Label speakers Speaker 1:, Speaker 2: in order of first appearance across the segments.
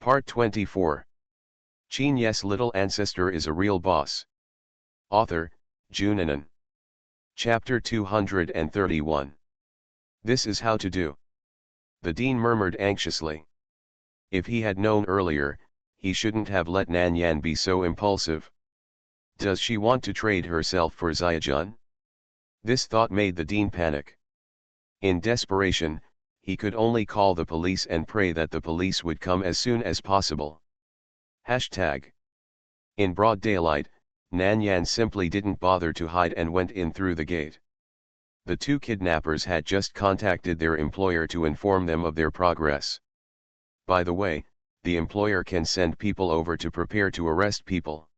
Speaker 1: Part 24. Qin Ye's little ancestor is a real boss. Author, Junanan. Chapter 231. This is how to do. The dean murmured anxiously. If he had known earlier, he shouldn't have let Nan Yan be so impulsive. Does she want to trade herself for Xiajun? This thought made the dean panic. In desperation, he could only call the police and pray that the police would come as soon as possible. Hashtag. In broad daylight, Nan Yan simply didn't bother to hide and went in through the gate. The two kidnappers had just contacted their employer to inform them of their progress. By the way, the employer can send people over to prepare to arrest people.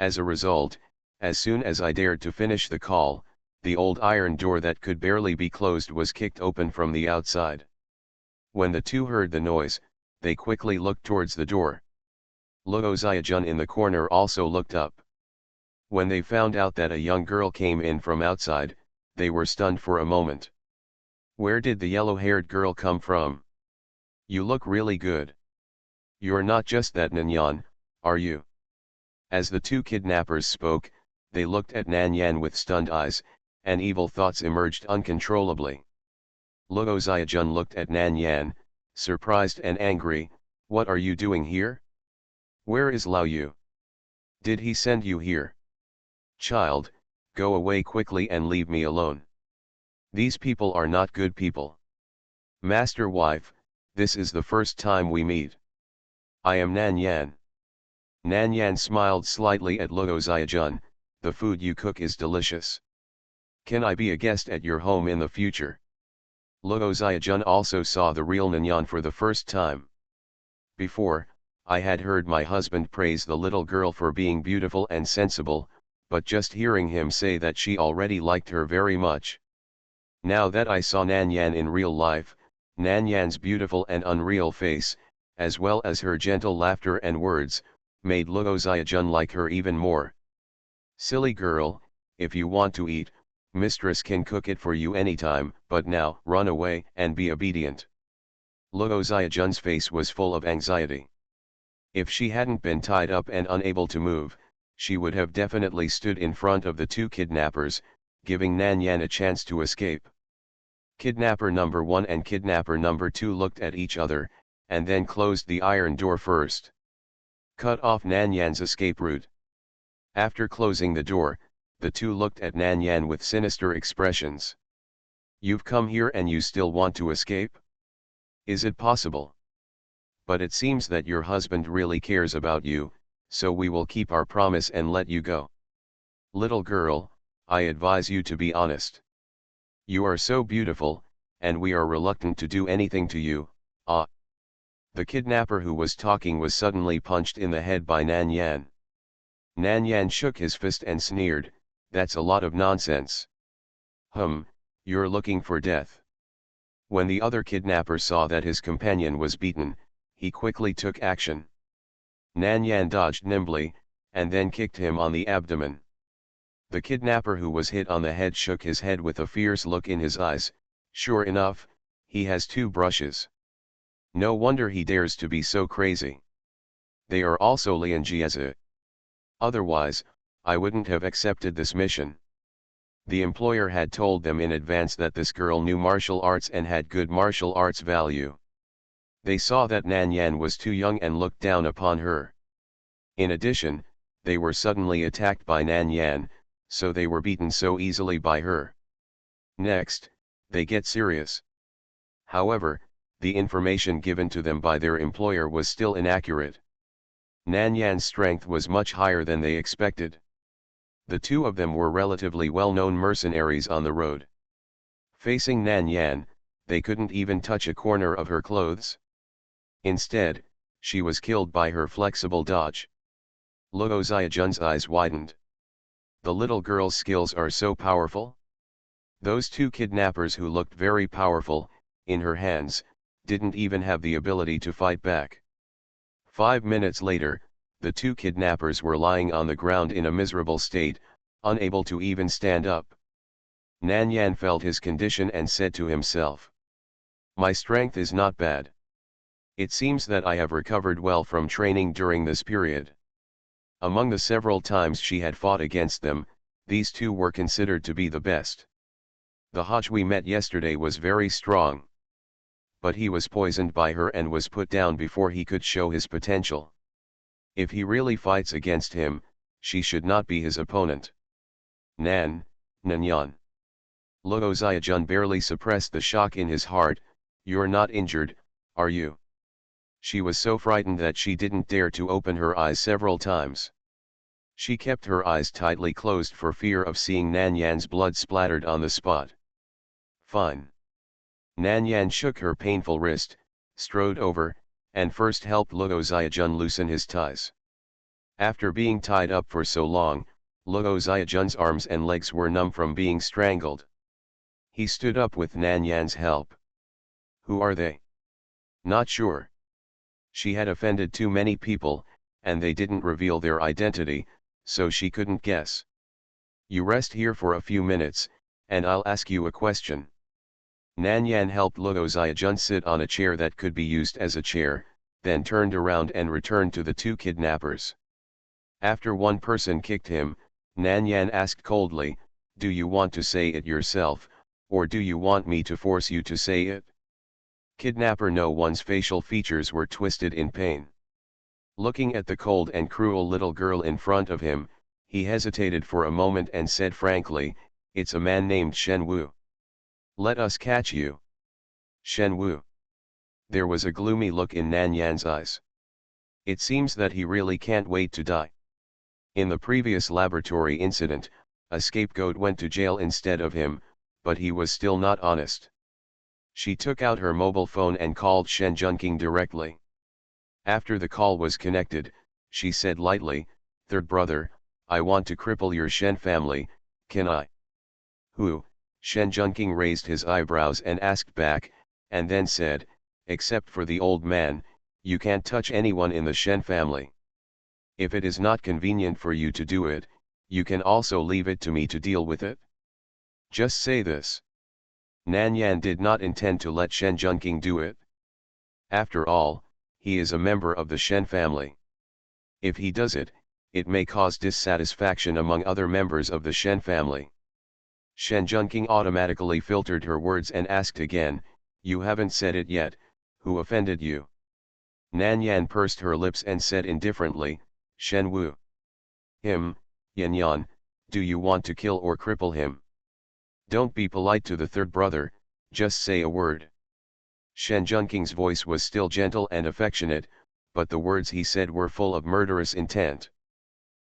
Speaker 1: As a result, as soon as I dared to finish the call, the old iron door that could barely be closed was kicked open from the outside. When the two heard the noise, they quickly looked towards the door. Luo Xiajun in the corner also looked up. When they found out that a young girl came in from outside, they were stunned for a moment. Where did the yellow-haired girl come from? You look really good. You're not just that Nan Yan, are you? As the two kidnappers spoke, they looked at Nan Yan with stunned eyes, and evil thoughts emerged uncontrollably. Luo Xiajun looked at Nan Yan, surprised and angry. What are you doing here? Where is Lao Yu? Did he send you here? Child, go away quickly and leave me alone. These people are not good people. Master wife, this is the first time we meet. I am Nan Yan. Nan Yan smiled slightly at Luo Xiajun. The food you cook is delicious. Can I be a guest at your home in the future? Luo Xiajun also saw the real Nan Yan for the first time. Before, I had heard my husband praise the little girl for being beautiful and sensible, but just hearing him say that she already liked her very much. Now that I saw Nan Yan in real life, Nan Yan's beautiful and unreal face, as well as her gentle laughter and words, made Luo Xiajun like her even more. Silly girl, if you want to eat, mistress can cook it for you anytime, but now, run away and be obedient. Luo Xiajun's face was full of anxiety. If she hadn't been tied up and unable to move, she would have definitely stood in front of the two kidnappers, giving Nan Yan a chance to escape. Kidnapper number 1 and kidnapper number 2 looked at each other, and then closed the iron door first. Cut off Nan Yan's escape route. After closing the door, the two looked at Nan Yan with sinister expressions. You've come here and you still want to escape? Is it possible? But it seems that your husband really cares about you, so we will keep our promise and let you go. Little girl, I advise you to be honest. You are so beautiful, and we are reluctant to do anything to you. Ah! The kidnapper who was talking was suddenly punched in the head by Nan Yan. Nan Yan shook his fist and sneered, that's a lot of nonsense. You're looking for death. When the other kidnapper saw that his companion was beaten, he quickly took action. Nan Yan dodged nimbly, and then kicked him on the abdomen. The kidnapper who was hit on the head shook his head with a fierce look in his eyes. Sure enough, he has two brushes. No wonder he dares to be so crazy. They are also Lianjiazi. Otherwise, I wouldn't have accepted this mission. The employer had told them in advance that this girl knew martial arts and had good martial arts value. They saw that Nan Yan was too young and looked down upon her. In addition, they were suddenly attacked by Nan Yan, so they were beaten so easily by her. Next, they get serious. However, the information given to them by their employer was still inaccurate. Nan Yan's strength was much higher than they expected. The two of them were relatively well-known mercenaries on the road. Facing Nan Yan, they couldn't even touch a corner of her clothes. Instead, she was killed by her flexible dodge. Luo Xiajun's eyes widened. The little girl's skills are so powerful. Those two kidnappers who looked very powerful, in her hands, didn't even have the ability to fight back. 5 minutes later, the two kidnappers were lying on the ground in a miserable state, unable to even stand up. Nan Yan felt his condition and said to himself, "My strength is not bad. It seems that I have recovered well from training during this period. Among the several times she had fought against them, these two were considered to be the best. The Hajj we met yesterday was very strong. But he was poisoned by her and was put down before he could show his potential. If he really fights against him, she should not be his opponent. Nanyan. Luo Xiaojun barely suppressed the shock in his heart. You're not injured, are you? She was so frightened that she didn't dare to open her eyes several times. She kept her eyes tightly closed for fear of seeing Nanyan's blood splattered on the spot. Fine. Nanyan shook her painful wrist, strode over, and first helped Luo Xiaojun loosen his ties. After being tied up for so long, Luo Xiaojun's arms and legs were numb from being strangled. He stood up with Nanyan's help. Who are they? Not sure. She had offended too many people, and they didn't reveal their identity, so she couldn't guess. You rest here for a few minutes, and I'll ask you a question. Nanyan helped Luo Xiaojun sit on a chair that could be used as a chair, then turned around and returned to the two kidnappers. After one person kicked him, Nanyan asked coldly, "Do you want to say it yourself, or do you want me to force you to say it?" Kidnapper No One's facial features were twisted in pain. Looking at the cold and cruel little girl in front of him, he hesitated for a moment and said frankly, "It's a man named Shen Wu. Let us catch you." Shen Wu. There was a gloomy look in Nanyan's eyes. It seems that he really can't wait to die. In the previous laboratory incident, a scapegoat went to jail instead of him, but he was still not honest. She took out her mobile phone and called Shen Junking directly. After the call was connected, she said lightly, "Third brother, I want to cripple your Shen family, can I?" Who? Shen Junking raised his eyebrows and asked back, and then said, "Except for the old man, you can't touch anyone in the Shen family. If it is not convenient for you to do it, you can also leave it to me to deal with it. Just say this." Nanyan did not intend to let Shen Junking do it. After all, he is a member of the Shen family. If he does it, it may cause dissatisfaction among other members of the Shen family. Shen Junking automatically filtered her words and asked again, "You haven't said it yet, who offended you?" Nanyan pursed her lips and said indifferently, "Shen Wu." "Him, Yanyan, do you want to kill or cripple him? Don't be polite to the third brother, just say a word." Shen Junking's voice was still gentle and affectionate, but the words he said were full of murderous intent.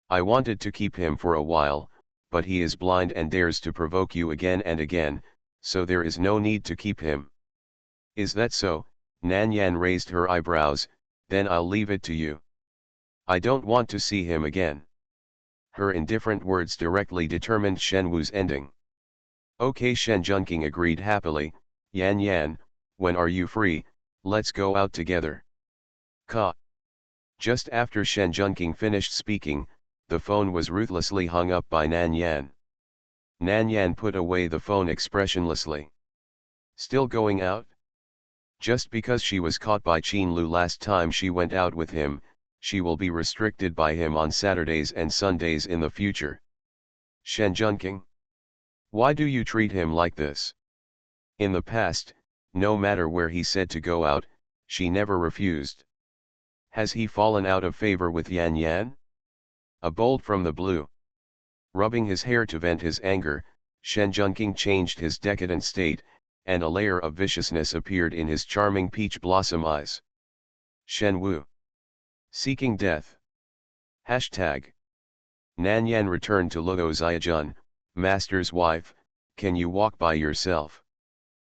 Speaker 1: "I wanted to keep him for a while, but he is blind and dares to provoke you again and again, so there is no need to keep him." "Is that so?" Nanyan raised her eyebrows, "then I'll leave it to you. I don't want to see him again." Her indifferent words directly determined Shen Wu's ending. "Okay," Shen Junking agreed happily. Yan, when are you free? Let's go out together." Ka. Just after Shen Junking finished speaking, the phone was ruthlessly hung up by Nanyan. Nanyan put away the phone expressionlessly. "Still going out?" Just because she was caught by Qin Lu last time she went out with him, she will be restricted by him on Saturdays and Sundays in the future. Shen Junking. Why do you treat him like this? In the past, no matter where he said to go out, she never refused. Has he fallen out of favor with Yan? A bolt from the blue. Rubbing his hair to vent his anger, Shen Junking changed his decadent state, and a layer of viciousness appeared in his charming peach blossom eyes. Shen Wu. Seeking death. Hashtag. Nanyan returned to Luo Xiaojun, "Master's wife, can you walk by yourself?"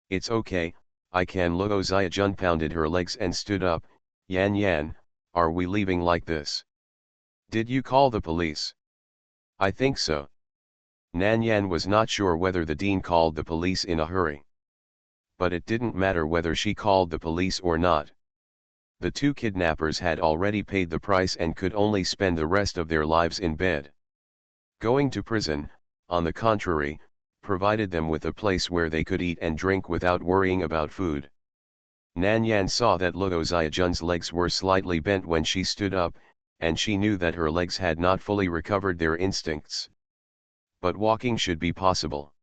Speaker 1: "It's okay, I can." Luo Xiaojun pounded her legs and stood up. Yan, are we leaving like this? Did you call the police?" "I think so." Nanyan was not sure whether the dean called the police in a hurry. But it didn't matter whether she called the police or not. The two kidnappers had already paid the price and could only spend the rest of their lives in bed. Going to prison, on the contrary, provided them with a place where they could eat and drink without worrying about food. Nan Yan saw that Luo Xiaojun's legs were slightly bent when she stood up, and she knew that her legs had not fully recovered their instincts. But walking should be possible.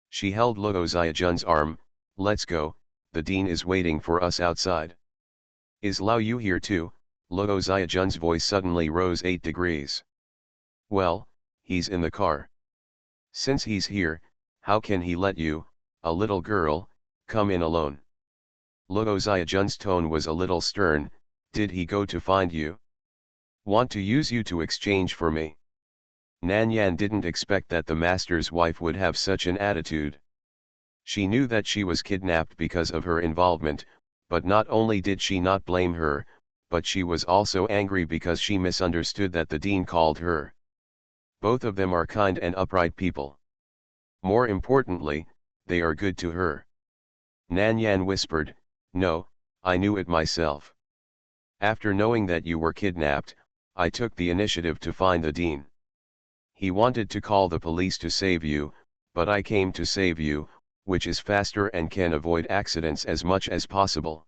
Speaker 1: She held Luo Xiaojun's arm. "Let's go, the dean is waiting for us outside." "Is Lao Yu here too?" Luo Xiaojun's voice suddenly rose 8 degrees. "Well, he's in the car. Since he's here, how can he let you, a little girl, come in alone?" Luo Xiaojun's tone was a little stern. "Did he go to find you? Want to use you to exchange for me?" Nan Yan didn't expect that the master's wife would have such an attitude. She knew that she was kidnapped because of her involvement, but not only did she not blame her, but she was also angry because she misunderstood that the dean called her. Both of them are kind and upright people. More importantly, they are good to her. Nan Yan whispered, "No, I knew it myself. After knowing that you were kidnapped, I took the initiative to find the dean. He wanted to call the police to save you, but I came to save you, which is faster and can avoid accidents as much as possible.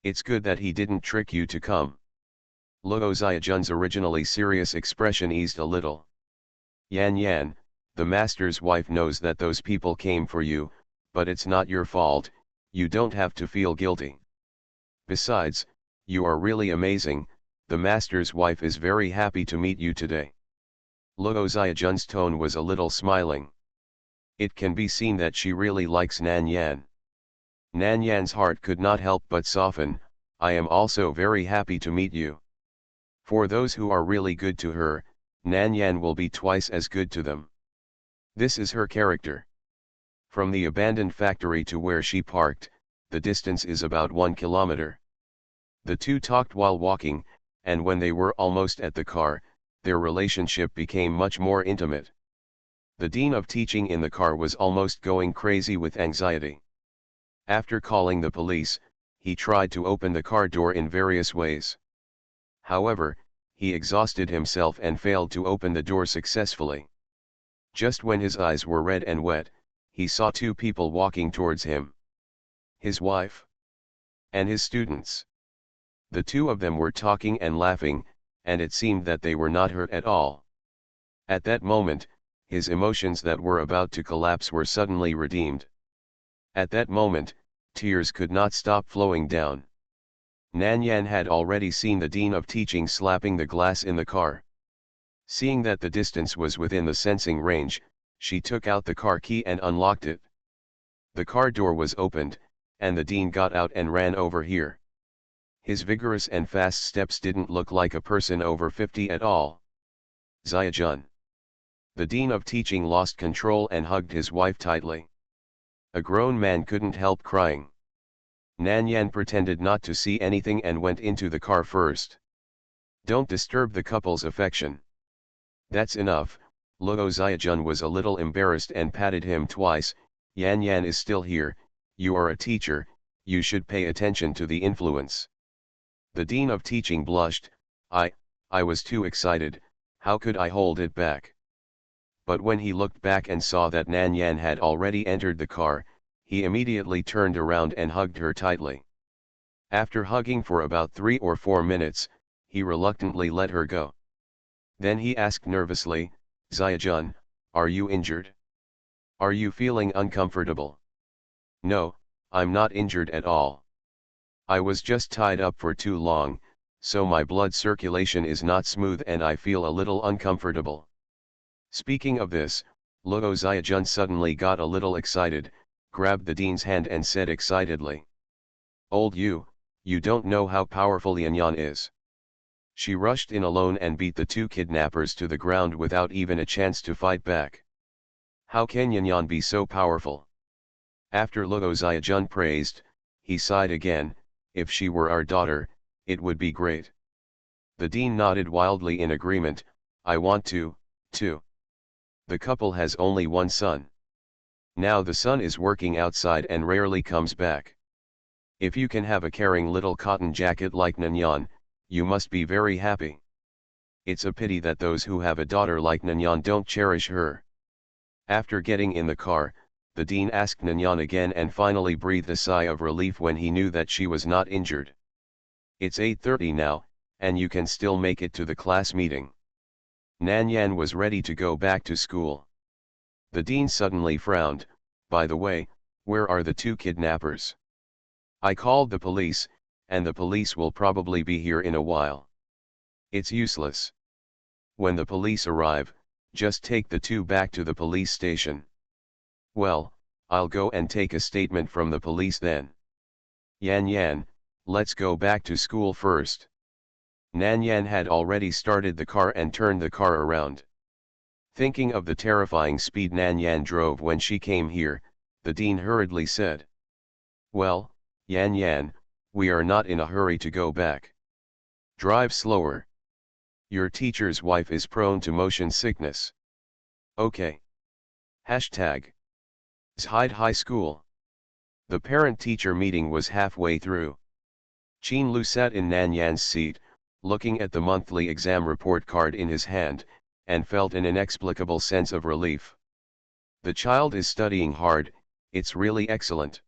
Speaker 1: It's good that he didn't trick you to come." Luo Xiaojun's originally serious expression eased a little. "Yan Yan, the master's wife knows that those people came for you, but it's not your fault, you don't have to feel guilty. Besides, you are really amazing, the master's wife is very happy to meet you today." Luo Xiaojun's tone was a little smiling. It can be seen that she really likes Nan Yan. Nan Yan's heart could not help but soften. "I am also very happy to meet you." For those who are really good to her, Nan Yan will be twice as good to them. This is her character. From the abandoned factory to where she parked, the distance is about 1 kilometer. The two talked while walking, and when they were almost at the car, their relationship became much more intimate. The dean of teaching in the car was almost going crazy with anxiety. After calling the police, he tried to open the car door in various ways. However, he exhausted himself and failed to open the door successfully. Just when his eyes were red and wet, he saw two people walking towards him. His wife and his students. The two of them were talking and laughing, and it seemed that they were not hurt at all. At that moment, his emotions that were about to collapse were suddenly redeemed. At that moment, tears could not stop flowing down. Nan Yan had already seen the dean of teaching slapping the glass in the car. Seeing that the distance was within the sensing range, she took out the car key and unlocked it. The car door was opened, and the dean got out and ran over here. His vigorous and fast steps didn't look like a person over 50 at all. "Xiaojun." The dean of teaching lost control and hugged his wife tightly. A grown man couldn't help crying. Nan Yan pretended not to see anything and went into the car first. "Don't disturb the couple's affection." "That's enough." Luo Xiaojun was a little embarrassed and patted him twice. "Yan Yan is still here, you are a teacher, you should pay attention to the influence." The dean of teaching blushed. I was too excited, how could I hold it back?" But when he looked back and saw that Nan Yan had already entered the car, he immediately turned around and hugged her tightly. After hugging for about 3 or 4 minutes, he reluctantly let her go. Then he asked nervously, "Xiaojun, are you injured? Are you feeling uncomfortable?" "No, I'm not injured at all. I was just tied up for too long, so my blood circulation is not smooth and I feel a little uncomfortable." Speaking of this, Luo Xiaojun suddenly got a little excited, grabbed the dean's hand and said excitedly, "Old you don't know how powerful Yan Yan is." She rushed in alone and beat the two kidnappers to the ground without even a chance to fight back. How can Yan Yan be so powerful? After Luo Xiaojun praised, he sighed again, "If she were our daughter, it would be great." The dean nodded wildly in agreement, "I want to, too." The couple has only one son. Now the son is working outside and rarely comes back. If you can have a caring little cotton jacket like Nanyan, you must be very happy. It's a pity that those who have a daughter like Nanyan don't cherish her. After getting in the car, The dean asked Nanyan again and finally breathed a sigh of relief when he knew that she was not injured. It's 8:30 now, and you can still make it to the class meeting. Nanyan was ready to go back to school. The dean suddenly frowned. By the way, where are the two kidnappers? I called the police, and the police will probably be here in a while. It's useless. When the police arrive, just take the two back to the police station. Well, I'll go and take a statement from the police then. Yan, let's go back to school first. Nanyan had already started the car and turned the car around. Thinking of the terrifying speed Nanyan drove when she came here, the dean hurriedly said. Well, Yan, we are not in a hurry to go back. Drive slower. Your teacher's wife is prone to motion sickness. Okay. Hashtag. Zhide High School. The parent-teacher meeting was halfway through. Qin Lu sat in Nanyan's seat, looking at the monthly exam report card in his hand, and felt an inexplicable sense of relief. The child is studying hard, it's really excellent.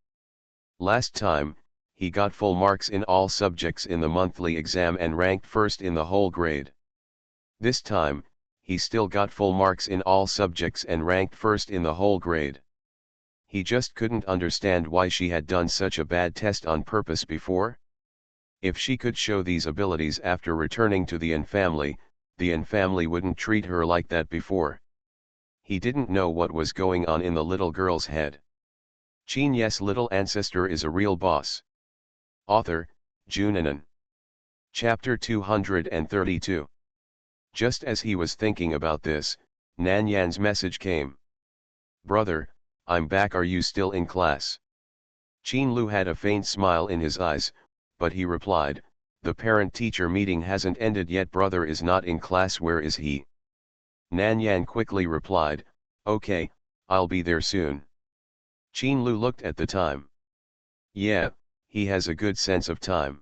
Speaker 1: Last time, he got full marks in all subjects in the monthly exam and ranked first in the whole grade. This time, he still got full marks in all subjects and ranked first in the whole grade. He just couldn't understand why she had done such a bad test on purpose before. If she could show these abilities after returning to the Yin family wouldn't treat her like that before. He didn't know what was going on in the little girl's head. Qin Ye's little ancestor is a real boss. Author, Junanan. Chapter 232. Just as he was thinking about this, Nanyan's message came. Brother, I'm back. Are you still in class? Qin Lu had a faint smile in his eyes, but he replied, the parent-teacher meeting hasn't ended yet. Brother is not in class. Where is he? Nanyan quickly replied, okay, I'll be there soon. Qin Lu looked at the time. Yeah, he has a good sense of time.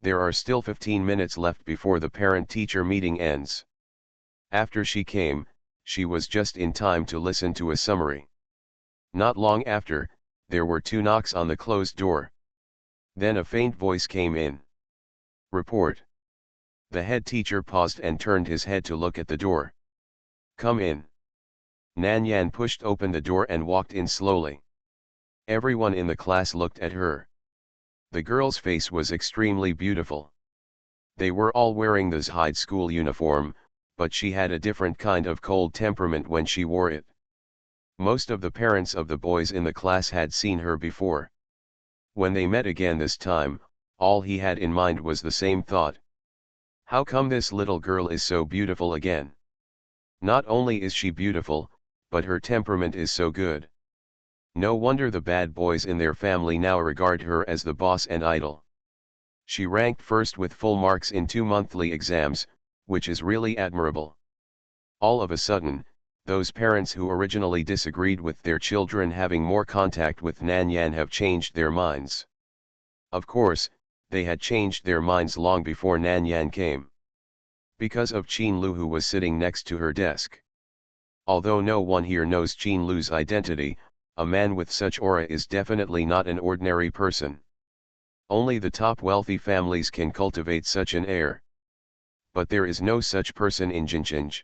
Speaker 1: There are still 15 minutes left before the parent-teacher meeting ends. After she came, she was just in time to listen to a summary. Not long after, there were 2 knocks on the closed door. Then a faint voice came in. Report. The head teacher paused and turned his head to look at the door. Come in. Nanyan pushed open the door and walked in slowly. Everyone in the class looked at her. The girl's face was extremely beautiful. They were all wearing the Zhide school uniform, but she had a different kind of cold temperament when she wore it. Most of the parents of the boys in the class had seen her before. When they met again this time, all he had in mind was the same thought. How come this little girl is so beautiful again? Not only is she beautiful, but her temperament is so good. No wonder the bad boys in their family now regard her as the boss and idol. She ranked first with full marks in 2 monthly exams, which is really admirable. All of a sudden, those parents who originally disagreed with their children having more contact with Nanyan have changed their minds. Of course, they had changed their minds long before Nanyan came. Because of Qin Lu, who was sitting next to her desk. Although no one here knows Qin Lu's identity, a man with such aura is definitely not an ordinary person. Only the top wealthy families can cultivate such an air. But there is no such person in Jincheng.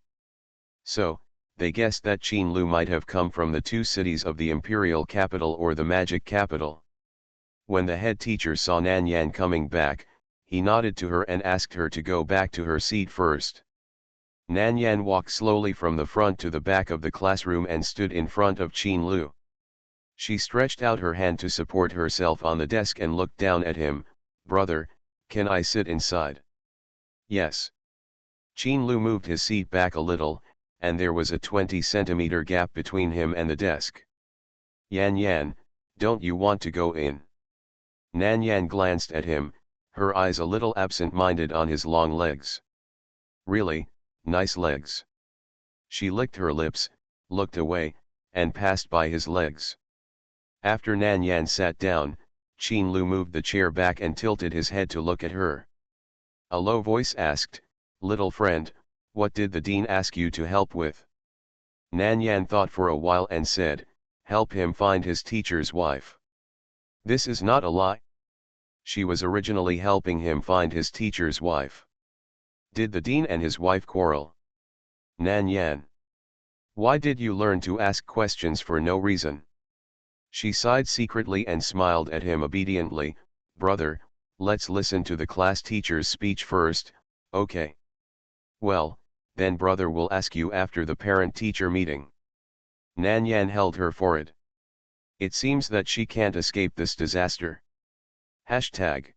Speaker 1: So, they guessed that Qin Lu might have come from the 2 cities of the imperial capital or the magic capital. When the head teacher saw Nanyan coming back, he nodded to her and asked her to go back to her seat first. Nanyan walked slowly from the front to the back of the classroom and stood in front of Qin Lu. She stretched out her hand to support herself on the desk and looked down at him. Brother, can I sit inside? Yes. Qin Lu moved his seat back a little, and there was a 20-centimeter gap between him and the desk. Yan, don't you want to go in? Nanyan glanced at him, her eyes a little absent-minded on his long legs. Really, nice legs. She licked her lips, looked away, and passed by his legs. After Nanyan sat down, Qin Lu moved the chair back and tilted his head to look at her. A low voice asked, little friend, what did the dean ask you to help with? Nanyan thought for a while and said, help him find his teacher's wife. This is not a lie. She was originally helping him find his teacher's wife. Did the dean and his wife quarrel? Nan Yan. Why did you learn to ask questions for no reason? She sighed secretly and smiled at him obediently. Brother, let's listen to the class teacher's speech first, okay? Well, then brother will ask you after the parent-teacher meeting. Nan Yan held her forehead. It seems that she can't escape this disaster. Hashtag.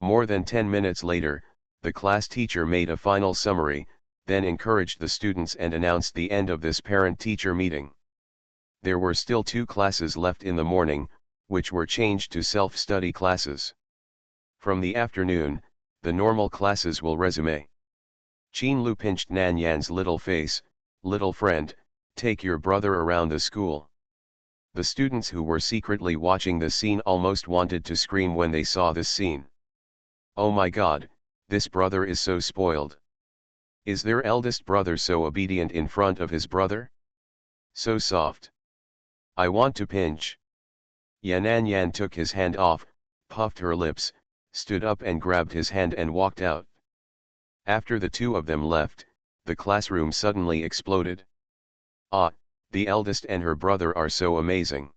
Speaker 1: More than 10 minutes later, the class teacher made a final summary, then encouraged the students and announced the end of this parent-teacher meeting. There were still 2 classes left in the morning, which were changed to self-study classes. From the afternoon, the normal classes will resume. Qin Lu pinched Nan Yan's little face. Little friend, take your brother around the school. The students who were secretly watching the scene almost wanted to scream when they saw this scene. Oh my God, this brother is so spoiled. Is their eldest brother so obedient in front of his brother? So soft. I want to pinch. Nan Yan took his hand off, puffed her lips, stood up and grabbed his hand and walked out. After the 2 of them left, the classroom suddenly exploded. Ah, the eldest and her brother are so amazing.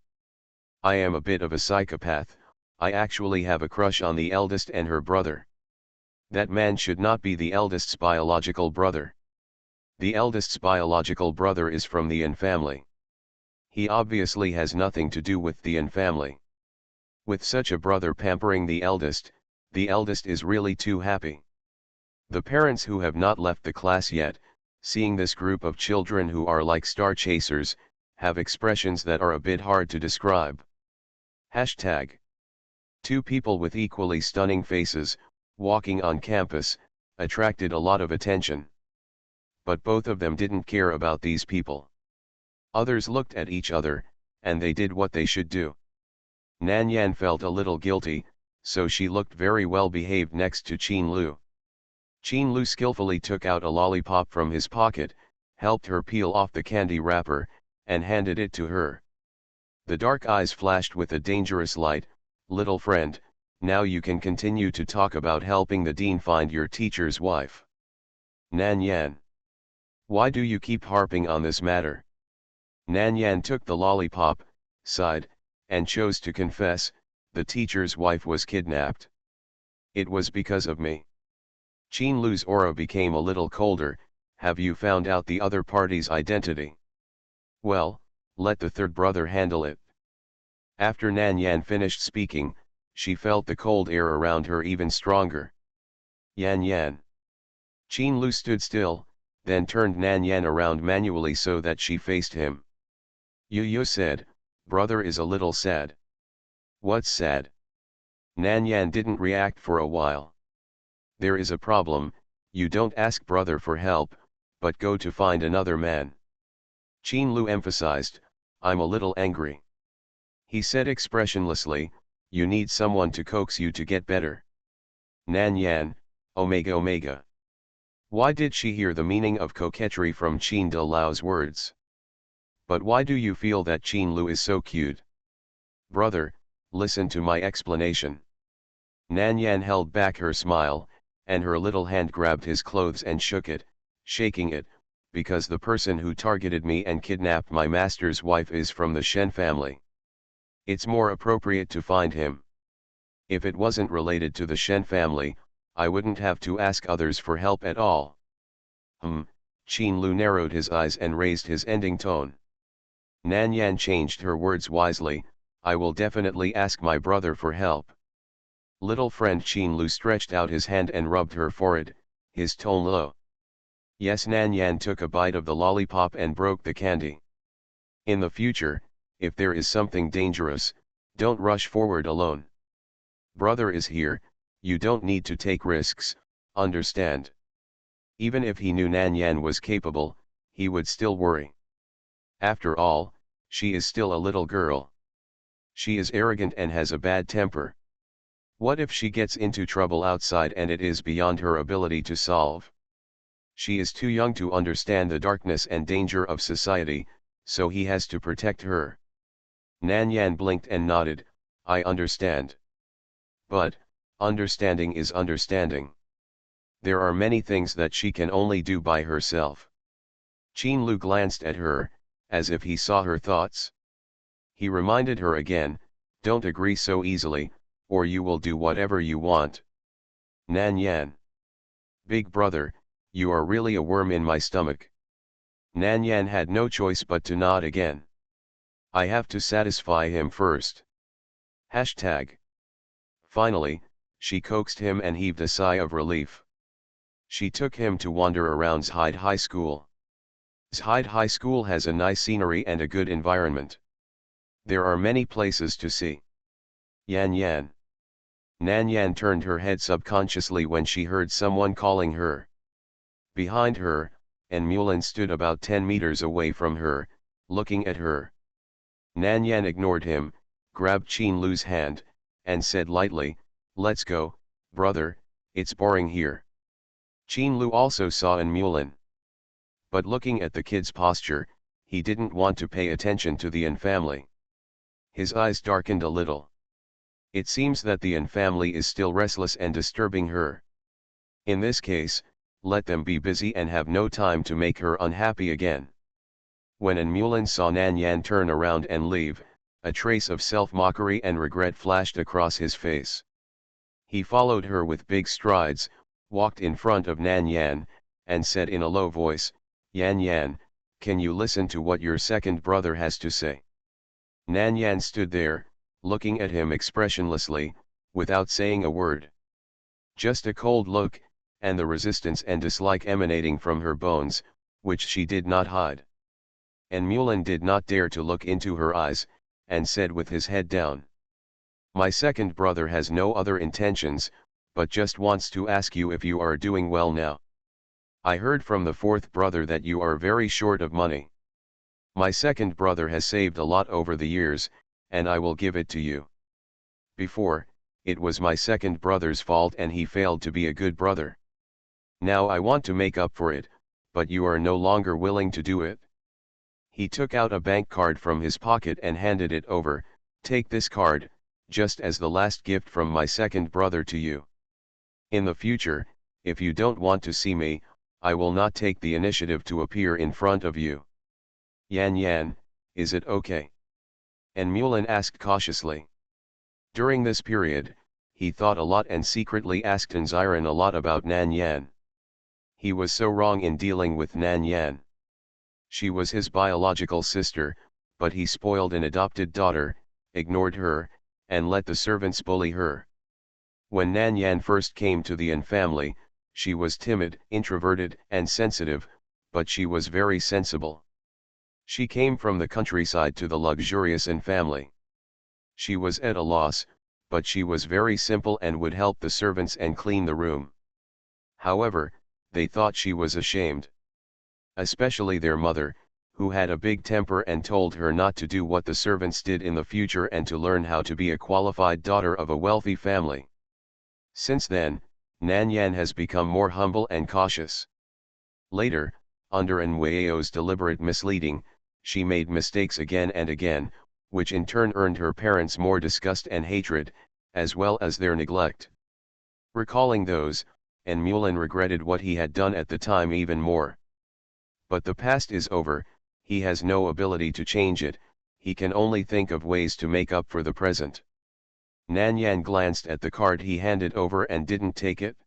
Speaker 1: I am a bit of a psychopath, I actually have a crush on the eldest and her brother. That man should not be the eldest's biological brother. The eldest's biological brother is from the Yin family. He obviously has nothing to do with the Yin family. With such a brother pampering the eldest is really too happy. The parents who have not left the class yet, seeing this group of children who are like star chasers, have expressions that are a bit hard to describe. Hashtag. 2 people with equally stunning faces, walking on campus, attracted a lot of attention. But both of them didn't care about these people. Others looked at each other, and they did what they should do. Nan Yan felt a little guilty, so she looked very well behaved next to Qin Lu. Qin Lu skillfully took out a lollipop from his pocket, helped her peel off the candy wrapper, and handed it to her. The dark eyes flashed with a dangerous light. Little friend, now you can continue to talk about helping the dean find your teacher's wife. Nan Yan. Why do you keep harping on this matter? Nan Yan took the lollipop, sighed, and chose to confess, the teacher's wife was kidnapped. It was because of me. Qin Lu's aura became a little colder. Have you found out the other party's identity? Well, let the 3rd brother handle it. After Nan Yan finished speaking, she felt the cold air around her even stronger. Yan. Qin Lu stood still, then turned Nan Yan around manually so that she faced him. You said, brother is a little sad. What's sad? Nan Yan didn't react for a while. There is a problem, you don't ask brother for help, but go to find another man. Qin Lu emphasized, I'm a little angry. He said expressionlessly, you need someone to coax you to get better. Nan Yan, omega. Why did she hear the meaning of coquetry from Qin De Lao's words? But why do you feel that Qin Lu is so cute? Brother, listen to my explanation. Nan Yan held back her smile, and her little hand grabbed his clothes and shook it, shaking it, because the person who targeted me and kidnapped my master's wife is from the Shen family. It's more appropriate to find him. If it wasn't related to the Shen family, I wouldn't have to ask others for help at all. Qin Lu narrowed his eyes and raised his ending tone. Nan Yan changed her words wisely, I will definitely ask my brother for help. Little friend Qin Lu stretched out his hand and rubbed her forehead, his tone low. Yes, Nan Yan took a bite of the lollipop and broke the candy. In the future, if there is something dangerous, don't rush forward alone. Brother is here, you don't need to take risks, understand? Even if he knew Nan Yan was capable, he would still worry. After all, she is still a little girl. She is arrogant and has a bad temper. What if she gets into trouble outside and it is beyond her ability to solve? She is too young to understand the darkness and danger of society, so he has to protect her. Nan Yan blinked and nodded, I understand. But, understanding is understanding. There are many things that she can only do by herself. Qin Lu glanced at her, as if he saw her thoughts. He reminded her again, don't agree so easily, or you will do whatever you want. Nan Yan. Big brother, you are really a worm in my stomach. Nan Yan had no choice but to nod again. I have to satisfy him first. Hashtag. Finally, she coaxed him and heaved a sigh of relief. She took him to wander around Zhide High School. Zhide High School has a nice scenery and a good environment. There are many places to see. Yan Yan. Nan Yan turned her head subconsciously when she heard someone calling her. Behind her, and Mulan stood about 10 meters away from her, looking at her. Nan Yan ignored him, grabbed Qin Lu's hand, and said lightly, let's go, brother, it's boring here. Qin Lu also saw An Mulan. But looking at the kid's posture, he didn't want to pay attention to the An family. His eyes darkened a little. It seems that the An family is still restless and disturbing her. In this case, let them be busy and have no time to make her unhappy again. When An Mulan saw Nan Yan turn around and leave, a trace of self-mockery and regret flashed across his face. He followed her with big strides, walked in front of Nan Yan, and said in a low voice, Yan Yan, can you listen to what your second brother has to say? Nan Yan stood there, looking at him expressionlessly, without saying a word. Just a cold look, and the resistance and dislike emanating from her bones, which she did not hide. And Mulan did not dare to look into her eyes, and said with his head down. My second brother has no other intentions, but just wants to ask you if you are doing well now. I heard from the fourth brother that you are very short of money. My second brother has saved a lot over the years, and I will give it to you. Before, it was my second brother's fault and he failed to be a good brother. Now I want to make up for it, but you are no longer willing to do it. He took out a bank card from his pocket and handed it over, take this card, just as the last gift from my second brother to you. In the future, if you don't want to see me, I will not take the initiative to appear in front of you. Yan Yan, is it okay? And Mulan asked cautiously. During this period, he thought a lot and secretly asked Anziran a lot about Nan Yan. He was so wrong in dealing with Nan Yan. She was his biological sister, but he spoiled an adopted daughter, ignored her, and let the servants bully her. When Nan Yan first came to the An family, she was timid, introverted, and sensitive, but she was very sensible. She came from the countryside to the luxurious An family. She was at a loss, but she was very simple and would help the servants and clean the room. However, they thought she was ashamed. Especially their mother, who had a big temper and told her not to do what the servants did in the future and to learn how to be a qualified daughter of a wealthy family. Since then, Nan Yan has become more humble and cautious. Later, under An Weio's deliberate misleading, she made mistakes again and again, which in turn earned her parents more disgust and hatred, as well as their neglect. Recalling those, An Mulan regretted what he had done at the time even more. But the past is over, he has no ability to change it, he can only think of ways to make up for the present. Nan Yan glanced at the card he handed over and didn't take it.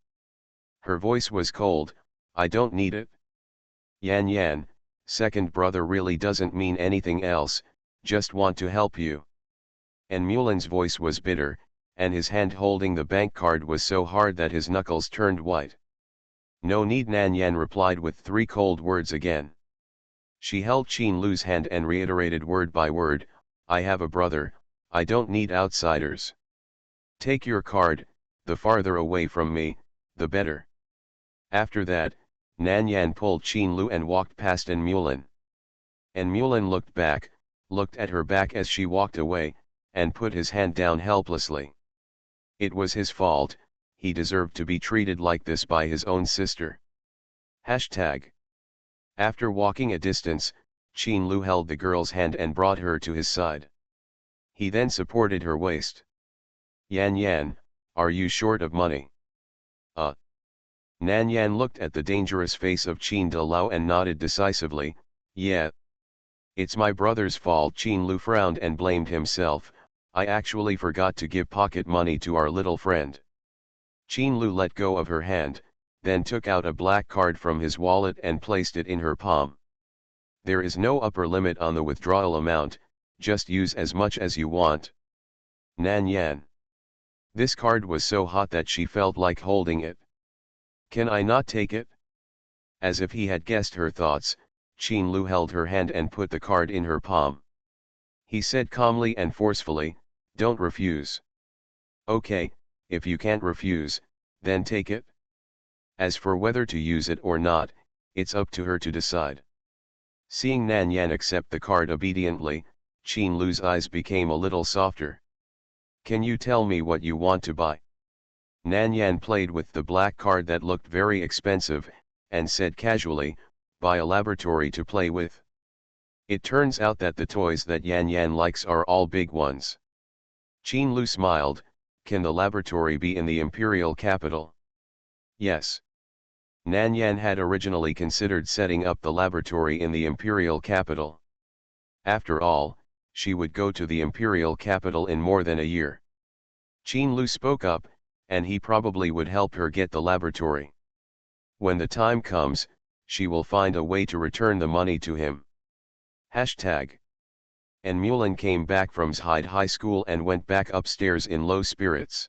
Speaker 1: Her voice was cold, I don't need it. Yan Yan, second brother really doesn't mean anything else, just want to help you. And Mulan's voice was bitter, and his hand holding the bank card was so hard that his knuckles turned white. No need, Nan Yan replied with 3 cold words again. She held Qin Lu's hand and reiterated word by word, I have a brother, I don't need outsiders. Take your card, the farther away from me, the better. After that, Nan Yan pulled Qin Lu and walked past An Mulan. An Mulan looked back, looked at her back as she walked away, and put his hand down helplessly. It was his fault, he deserved to be treated like this by his own sister. Hashtag. After walking a distance, Qin Lu held the girl's hand and brought her to his side. He then supported her waist. Yan Yan, are you short of money? Nan Yan looked at the dangerous face of Qin De Lao and nodded decisively, yeah. It's my brother's fault. Qin Lu frowned and blamed himself, I actually forgot to give pocket money to our little friend. Qin Lu let go of her hand, then took out a black card from his wallet and placed it in her palm. There is no upper limit on the withdrawal amount, just use as much as you want. Nan Yan. This card was so hot that she felt like holding it. Can I not take it? As if he had guessed her thoughts, Qin Lu held her hand and put the card in her palm. He said calmly and forcefully, don't refuse. Okay, if you can't refuse, then take it. As for whether to use it or not, it's up to her to decide. Seeing Nan Yan accept the card obediently, Qin Lu's eyes became a little softer. Can you tell me what you want to buy? Nan Yan played with the black card that looked very expensive, and said casually, buy a laboratory to play with. It turns out that the toys that Yan Yan likes are all big ones. Qin Lu smiled, can the laboratory be in the imperial capital? Yes. Nan Yan had originally considered setting up the laboratory in the imperial capital. After all, she would go to the imperial capital in more than a year. Qin Lu spoke up, and he probably would help her get the laboratory. When the time comes, she will find a way to return the money to him. Hashtag. And Mulan came back from Zhide High School and went back upstairs in low spirits.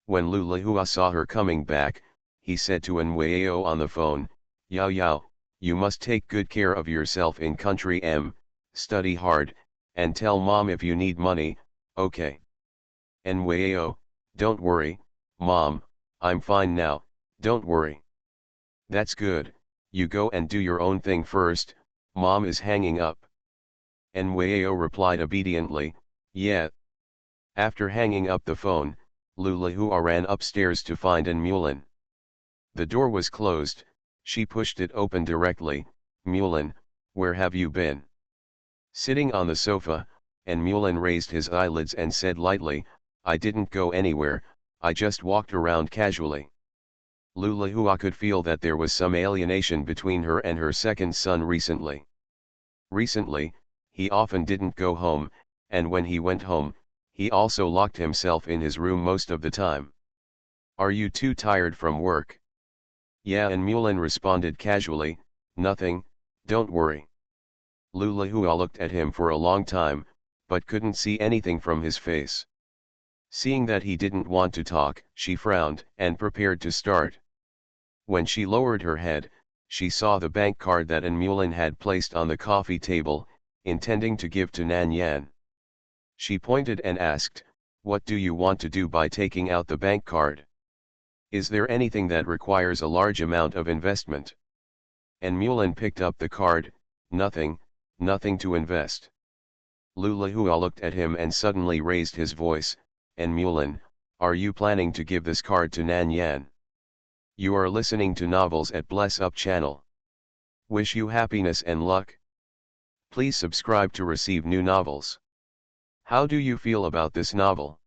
Speaker 1: When Lu Lihua saw her coming back, he said to Nwao on the phone, Yao Yao, you must take good care of yourself in country M, study hard, and tell mom if you need money, okay? Nwao, don't worry, mom, I'm fine now, don't worry. That's good, you go and do your own thing first, mom is hanging up. Nwao replied obediently, yeah. After hanging up the phone, Lu Lihua ran upstairs to find Mulan. The door was closed, she pushed it open directly, Mulan, where have you been? Sitting on the sofa, Mulan raised his eyelids and said lightly, I didn't go anywhere, I just walked around casually. Lu Lihua could feel that there was some alienation between her and her second son recently. Recently, he often didn't go home, and when he went home, he also locked himself in his room most of the time. Are you too tired from work? Yeah, Mulan responded casually, nothing, don't worry. Lu Lihua looked at him for a long time, but couldn't see anything from his face. Seeing that he didn't want to talk, she frowned and prepared to start. When she lowered her head, she saw the bank card that Mulan had placed on the coffee table, intending to give to Nan Yan. She pointed and asked, what do you want to do by taking out the bank card? Is there anything that requires a large amount of investment? Mulan picked up the card, nothing to invest. Lu Lihua looked at him and suddenly raised his voice, Mulan, are you planning to give this card to Nan Yan? You are listening to novels at Bless Up channel. Wish you happiness and luck. Please subscribe to receive new novels. How do you feel about this novel?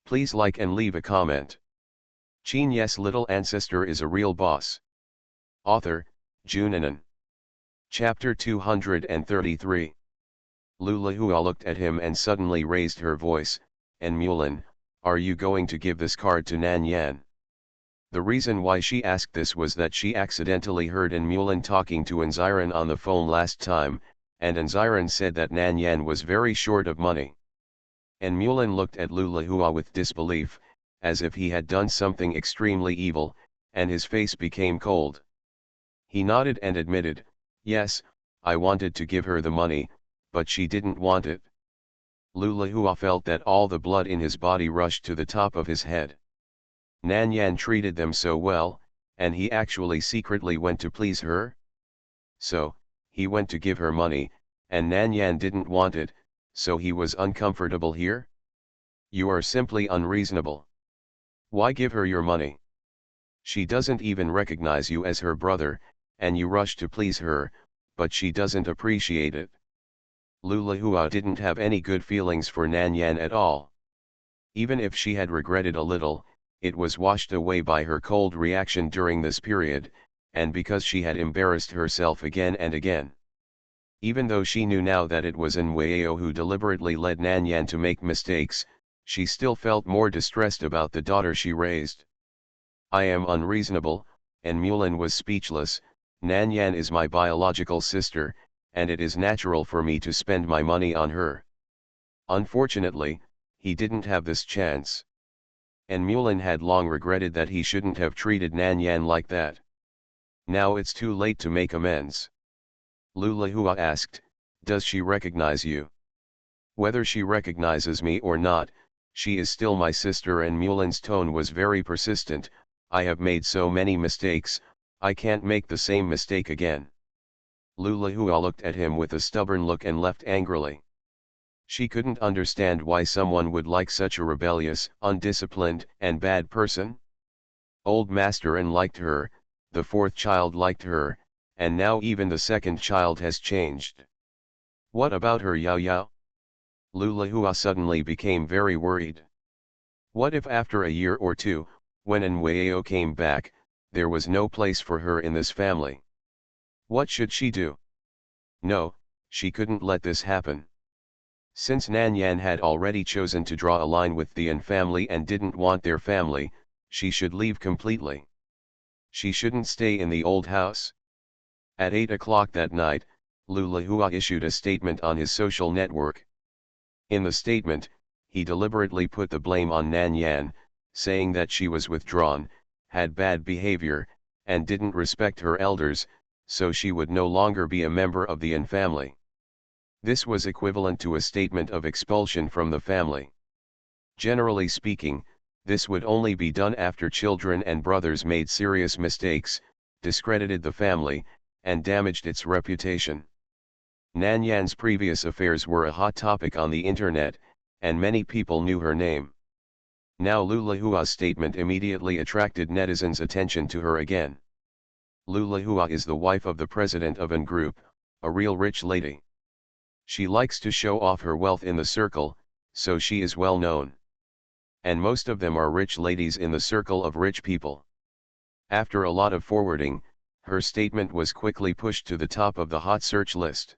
Speaker 1: Please like and leave a comment. Qin Ye's little ancestor is a real boss. Author, Junanan. Chapter 233. Lu Lihua looked at him and suddenly raised her voice, Mulan, are you going to give this card to Nan Yan? The reason why she asked this was that she accidentally heard Mulan talking to Anziran on the phone last time, and Anziran said that Nan Yan was very short of money. Mulan looked at Lu Lihua with disbelief, as if he had done something extremely evil, and his face became cold. He nodded and admitted, yes, I wanted to give her the money, but she didn't want it. Lu Lihua felt that all the blood in his body rushed to the top of his head. Nan Yan treated them so well, and he actually secretly went to please her? So, he went to give her money, and Nan Yan didn't want it, so he was uncomfortable here? You are simply unreasonable. Why give her your money? She doesn't even recognize you as her brother, and you rush to please her, but she doesn't appreciate it. Lulahua didn't have any good feelings for Nan Yan at all. Even if she had regretted a little, it was washed away by her cold reaction during this period, and because she had embarrassed herself again and again. Even though she knew now that it was Nweo who deliberately led Nan Yan to make mistakes, she still felt more distressed about the daughter she raised. I am unreasonable, and Mulin was speechless. Nan Yan is my biological sister, and it is natural for me to spend my money on her. Unfortunately, he didn't have this chance. And Mulin had long regretted that he shouldn't have treated Nan Yan like that. Now it's too late to make amends. Lulahua asked, "Does she recognize you?" "Whether she recognizes me or not, she is still my sister," and Mulin's tone was very persistent. "I have made so many mistakes, I can't make the same mistake again." Lulahua looked at him with a stubborn look and left angrily. She couldn't understand why someone would like such a rebellious, undisciplined, and bad person. Old Masterin liked her, the fourth child liked her, and now even the second child has changed. What about her Yao Yao? Lulahua suddenly became very worried. What if after a year or two, when Nweo came back, there was no place for her in this family? What should she do? No, she couldn't let this happen. Since Nan Yan had already chosen to draw a line with the An family and didn't want their family, she should leave completely. She shouldn't stay in the old house. At 8 o'clock that night, Lulahua issued a statement on his social network. In the statement, he deliberately put the blame on Nan Yan, saying that she was withdrawn, had bad behavior, and didn't respect her elders, so she would no longer be a member of the An family. This was equivalent to a statement of expulsion from the family. Generally speaking, this would only be done after children and brothers made serious mistakes, discredited the family, and damaged its reputation. Nan Yan's previous affairs were a hot topic on the internet, and many people knew her name. Now Lulahua's statement immediately attracted netizens' attention to her again. Lulahua is the wife of the president of An Group, a real rich lady. She likes to show off her wealth in the circle, so she is well known. And most of them are rich ladies in the circle of rich people. After a lot of forwarding, her statement was quickly pushed to the top of the hot search list.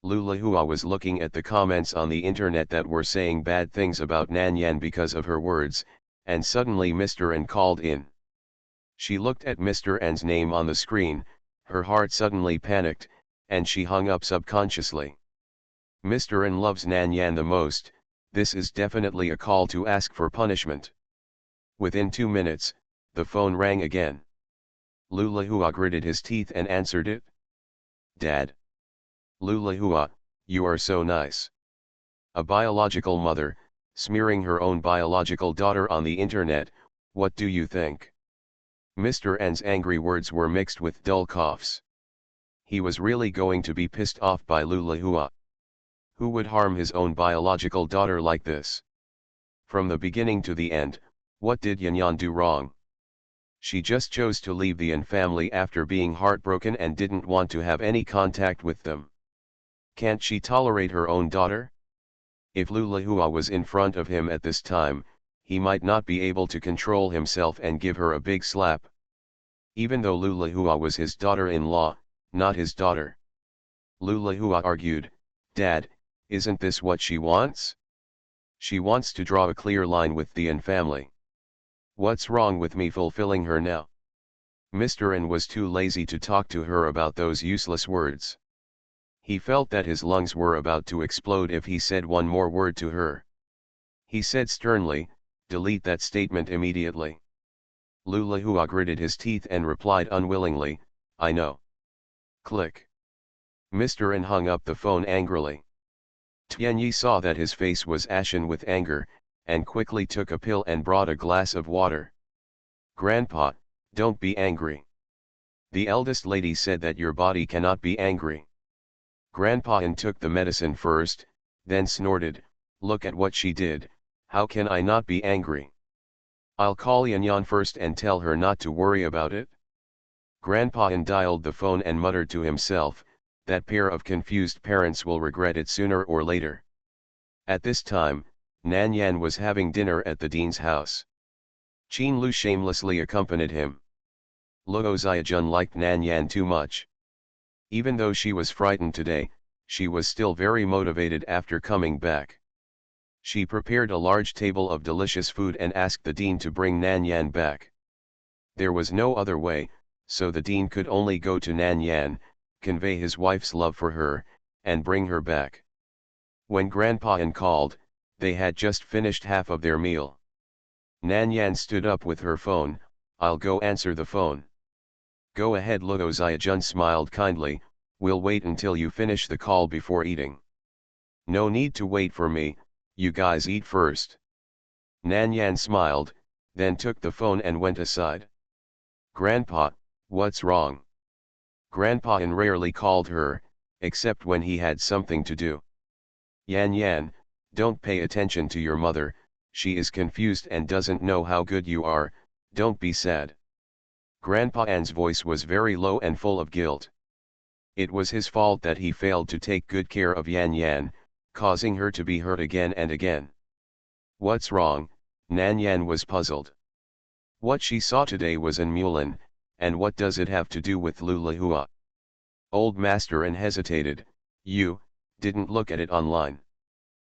Speaker 1: Lulahua was looking at the comments on the internet that were saying bad things about Nan Yan because of her words, and suddenly Mr. An called in. She looked at Mr. An's name on the screen, her heart suddenly panicked, and she hung up subconsciously. Mr. An loves Nan Yan the most, this is definitely a call to ask for punishment. Within 2 minutes, the phone rang again. Lulahua gritted his teeth and answered it. "Dad." "Lulahua, you are so nice." A biological mother, smearing her own biological daughter on the internet, what do you think? Mr. N's angry words were mixed with dull coughs. He was really going to be pissed off by Lulahua. Who would harm his own biological daughter like this? From the beginning to the end, what did Yanyan do wrong? She just chose to leave the An family after being heartbroken and didn't want to have any contact with them. Can't she tolerate her own daughter? If Lulahua was in front of him at this time, he might not be able to control himself and give her a big slap. Even though Lulahua was his daughter-in-law, not his daughter. Lulahua argued, "Dad, isn't this what she wants? She wants to draw a clear line with the An family. What's wrong with me fulfilling her now?" Mr. An was too lazy to talk to her about those useless words. He felt that his lungs were about to explode if he said one more word to her. He said sternly, "Delete that statement immediately." Lulahua gritted his teeth and replied unwillingly, "I know." Click. Mr. An hung up the phone angrily. Qin Ye saw that his face was ashen with anger, and quickly took a pill and brought a glass of water. "Grandpa, don't be angry. The eldest lady said that your body cannot be angry." Grandpa An took the medicine first, then snorted, "Look at what she did, how can I not be angry? I'll call Yanyan first and tell her not to worry about it." Grandpa An dialed the phone and muttered to himself, that pair of confused parents will regret it sooner or later. At this time, Nan Yan was having dinner at the dean's house. Qin Lu shamelessly accompanied him. Luo Xiajun liked Nan Yan too much. Even though she was frightened today, she was still very motivated after coming back. She prepared a large table of delicious food and asked the dean to bring Nan Yan back. There was no other way, so the dean could only go to Nan Yan, convey his wife's love for her, and bring her back. When Grandpa An called, they had just finished half of their meal. Nan Yan stood up with her phone. "I'll go answer the phone." "Go ahead." Luo Xiajun smiled kindly, "we'll wait until you finish the call before eating." "No need to wait for me, you guys eat first." Nan Yan smiled, then took the phone and went aside. "Grandpa, what's wrong?" Grandpa An rarely called her, except when he had something to do. "Yan Yan, don't pay attention to your mother, she is confused and doesn't know how good you are, don't be sad." Grandpa An's voice was very low and full of guilt. It was his fault that he failed to take good care of Yan Yan, causing her to be hurt again and again. "What's wrong?" Nan Yan was puzzled. What she saw today was an Mulan, and what does it have to do with Lulahua? Old Master An hesitated. "You didn't look at it online."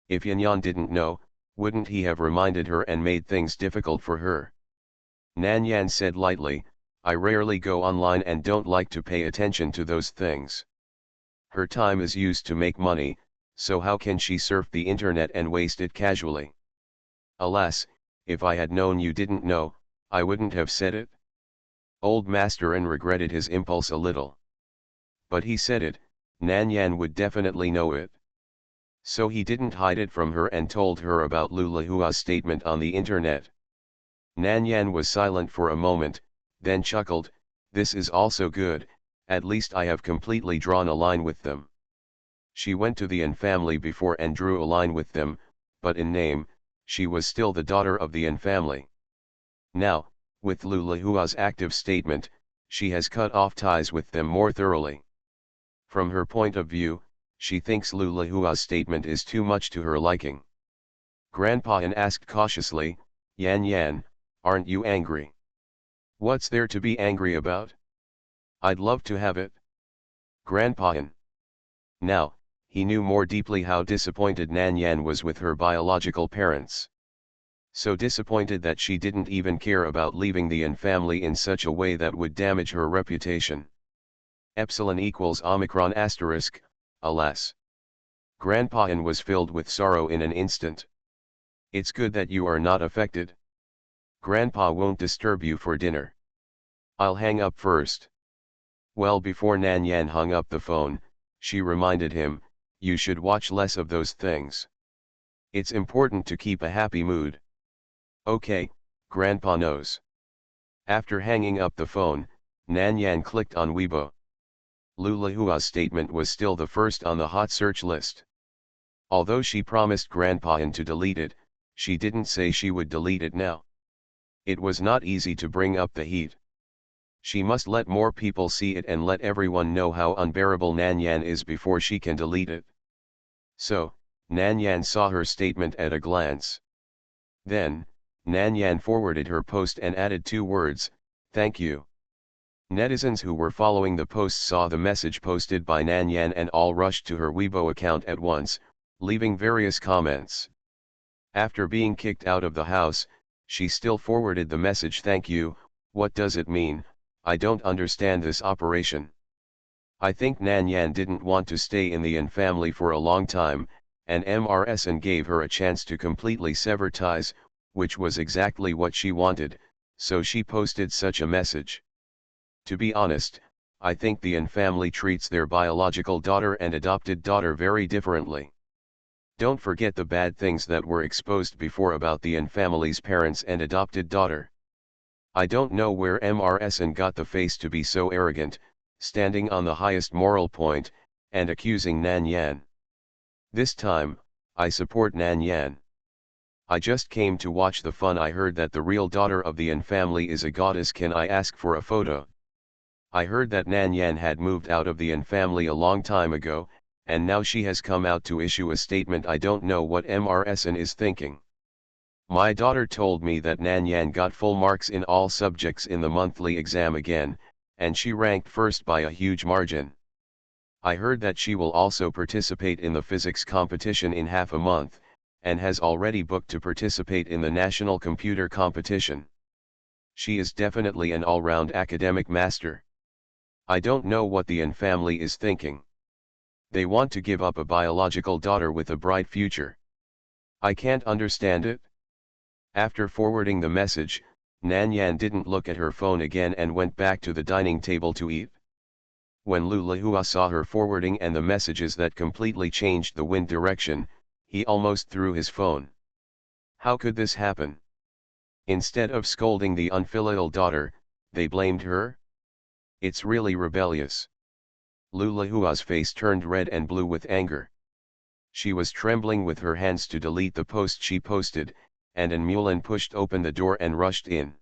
Speaker 1: If Yan Yan didn't know, wouldn't he have reminded her and made things difficult for her? Nan Yan said lightly, "I rarely go online and don't like to pay attention to those things." Her time is used to make money, so how can she surf the internet and waste it casually? "Alas, if I had known you didn't know, I wouldn't have said it." Old Master An regretted his impulse a little. But he said it, Nan Yan would definitely know it. So he didn't hide it from her and told her about Lulahua's statement on the internet. Nan Yan was silent for a moment, then chuckled, "This is also good, at least I have completely drawn a line with them." She went to the An family before and drew a line with them, but in name, she was still the daughter of the An family. Now, with Lulahua's active statement, she has cut off ties with them more thoroughly. From her point of view, she thinks Lulahua's statement is too much to her liking. Grandpa An asked cautiously, "Yan Yan, aren't you angry?" "What's there to be angry about? I'd love to have it." Grandpa An. Now, he knew more deeply how disappointed Nan Yan was with her biological parents. So disappointed that she didn't even care about leaving the An family in such a way that would damage her reputation. Epsilon equals Omicron asterisk, alas. Grandpa An was filled with sorrow in an instant. "It's good that you are not affected. Grandpa won't disturb you for dinner. I'll hang up first." Well, before Nan Yan hung up the phone, she reminded him, "You should watch less of those things. It's important to keep a happy mood." "Okay, Grandpa knows." After hanging up the phone, Nan Yan clicked on Weibo. Lulahua's statement was still the first on the hot search list. Although she promised Grandpa An to delete it, she didn't say she would delete it now. It was not easy to bring up the heat. She must let more people see it and let everyone know how unbearable Nan Yan is before she can delete it. So, Nan Yan saw her statement at a glance. Then, Nan Yan forwarded her post and added 2 words, "Thank you." Netizens who were following the post saw the message posted by Nan Yan and all rushed to her Weibo account at once, leaving various comments. After being kicked out of the house, she still forwarded the message, "Thank you, what does it mean? I don't understand this operation." I think Nan Yan didn't want to stay in the An family for a long time, and MRSN gave her a chance to completely sever ties, which was exactly what she wanted, so she posted such a message. To be honest, I think the An family treats their biological daughter and adopted daughter very differently. Don't forget the bad things that were exposed before about the An family's parents and adopted daughter. I don't know where MRSN got the face to be so arrogant, standing on the highest moral point, and accusing Nan Yan. This time, I support Nan Yan. I just came to watch the fun. I heard that the real daughter of the An family is a goddess. Can I ask for a photo? I heard that Nan Yan had moved out of the Yin family a long time ago, and now she has come out to issue a statement. I don't know what MRSN is thinking. My daughter told me that Nan Yan got full marks in all subjects in the monthly exam again, and she ranked first by a huge margin. I heard that she will also participate in the physics competition in half a month, and has already booked to participate in the national computer competition. She is definitely an all-round academic master. I don't know what the Yin family is thinking. They want to give up a biological daughter with a bright future. I can't understand it. After forwarding the message, Nan Yan didn't look at her phone again and went back to the dining table to eat. When Lu Lihua saw her forwarding and the messages that completely changed the wind direction, he almost threw his phone. How could this happen? Instead of scolding the unfilial daughter, they blamed her? It's really rebellious. Lu Lihua's face turned red and blue with anger. She was trembling with her hands to delete the post she posted, and Mulin pushed open the door and rushed in.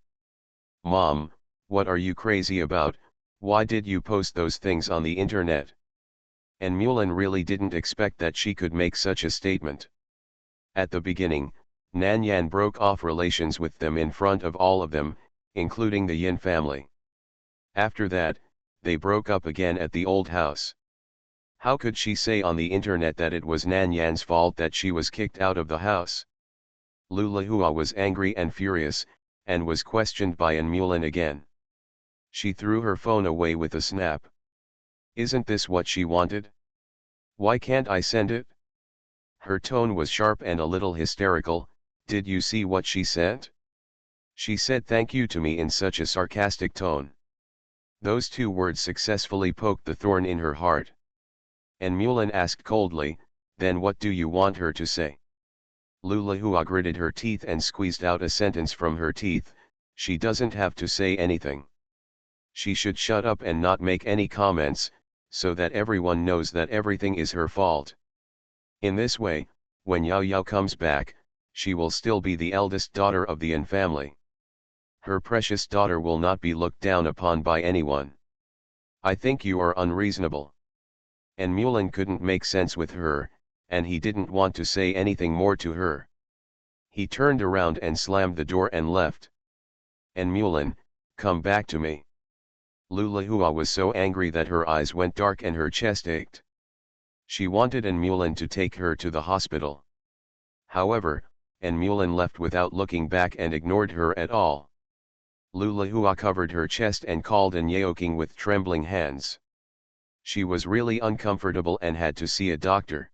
Speaker 1: Mom, what are you crazy about? Why did you post those things on the internet? And Mulin really didn't expect that she could make such a statement. At the beginning, Nan Yan broke off relations with them in front of all of them, including the Yin family. After that, they broke up again at the old house. How could she say on the internet that it was Nan Yan's fault that she was kicked out of the house? Lu Lihua was angry and furious, and was questioned by Mulin again. She threw her phone away with a snap. Isn't this what she wanted? Why can't I send it? Her tone was sharp and a little hysterical. Did you see what she sent? She said thank you to me in such a sarcastic tone. Those two words successfully poked the thorn in her heart. And Mulin asked coldly, then what do you want her to say? Lu Lihua gritted her teeth and squeezed out a sentence from her teeth. She doesn't have to say anything. She should shut up and not make any comments, so that everyone knows that everything is her fault. In this way, when Yao Yao comes back, she will still be the eldest daughter of the Yin family. Her precious daughter will not be looked down upon by anyone. I think you are unreasonable. And Mulin couldn't make sense with her, and he didn't want to say anything more to her. He turned around and slammed the door and left. And Mulin, come back to me. Lu Lihua was so angry that her eyes went dark and her chest ached. She wanted Mulin to take her to the hospital. However, Mulin left without looking back and ignored her at all. Lu Lihua covered her chest and called Yeoking with trembling hands. She was really uncomfortable and had to see a doctor.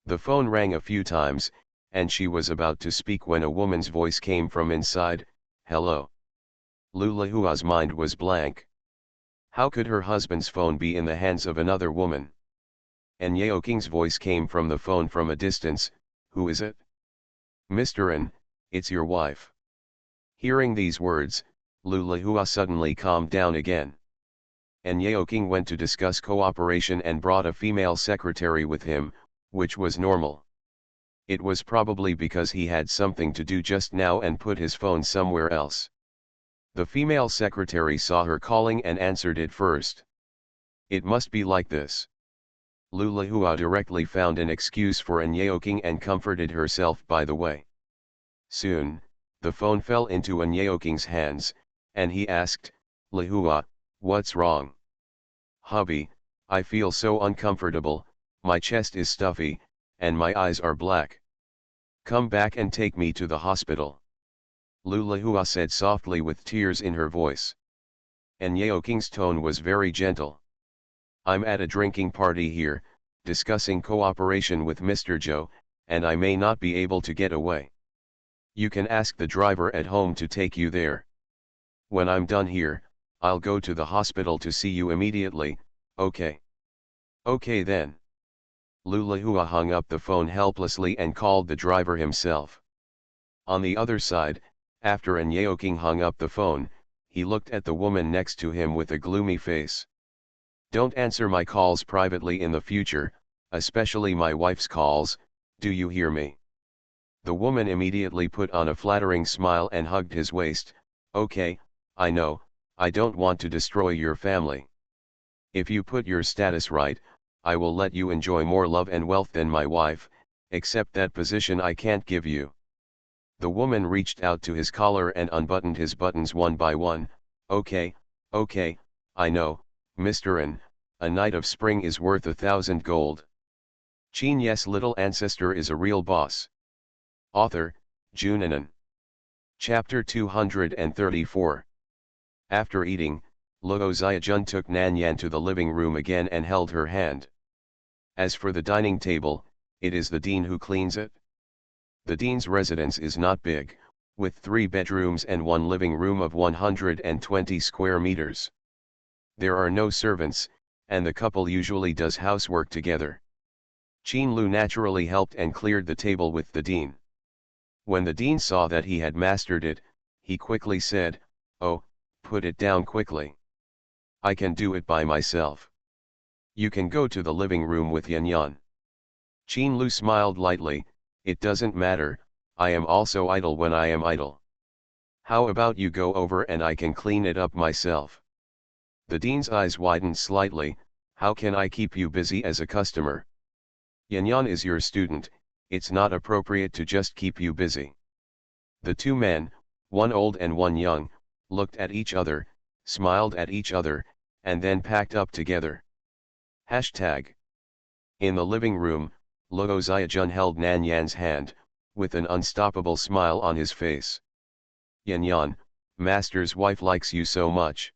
Speaker 1: The phone rang a few times, and she was about to speak when a woman's voice came from inside. Hello. Lu Lihua's mind was blank. How could her husband's phone be in the hands of another woman? And Yeoking's voice came from the phone from a distance. Who is it? Mr. An, it's your wife. Hearing these words, Lu Lihua suddenly calmed down again. And Yeoking went to discuss cooperation and brought a female secretary with him, which was normal. It was probably because he had something to do just now and put his phone somewhere else. The female secretary saw her calling and answered it first. It must be like this. Lu Lihua directly found an excuse for Yeoking and comforted herself by the way. Soon, the phone fell into Yeoking's hands, and he asked, Lihua, what's wrong? Hubby, I feel so uncomfortable, my chest is stuffy, and my eyes are black. Come back and take me to the hospital. Lu Lihua said softly with tears in her voice. And Yeoking's tone was very gentle. I'm at a drinking party here, discussing cooperation with Mr. Zhou, and I may not be able to get away. You can ask the driver at home to take you there. When I'm done here, I'll go to the hospital to see you immediately, okay? Okay then. Lu Lihua hung up the phone helplessly and called the driver himself. On the other side, after Yeoking hung up the phone, he looked at the woman next to him with a gloomy face. Don't answer my calls privately in the future, especially my wife's calls, do you hear me? The woman immediately put on a flattering smile and hugged his waist. Okay, I know, I don't want to destroy your family. If you put your status right, I will let you enjoy more love and wealth than my wife, except that position I can't give you. The woman reached out to his collar and unbuttoned his buttons one by one. Okay, I know, Mr. N, a night of spring is worth 1,000 gold. Qin Ye's little ancestor is a real boss. Author, Junanan. Chapter 234. After eating, Luo Xiaojun took Nan Yan to the living room again and held her hand. As for the dining table, it is the dean who cleans it. The dean's residence is not big, with 3 bedrooms and 1 living room of 120 square meters. There are no servants, and the couple usually does housework together. Qin Lu naturally helped and cleared the table with the dean. When the dean saw that he had mastered it, he quickly said, "Oh, put it down quickly. I can do it by myself. You can go to the living room with Yan Yan." Qin Lu smiled lightly. "It doesn't matter, I am also idle when I am idle. How about you go over and I can clean it up myself?" The dean's eyes widened slightly. "How can I keep you busy as a customer? Yan Yan is your student, it's not appropriate to just keep you busy." The 2 men, one old and one young, looked at each other, smiled at each other, and then packed up together. Hashtag. In the living room, Luo Xiaojun held Nan Yan's hand, with an unstoppable smile on his face. "Yan Yan, Master's wife likes you so much.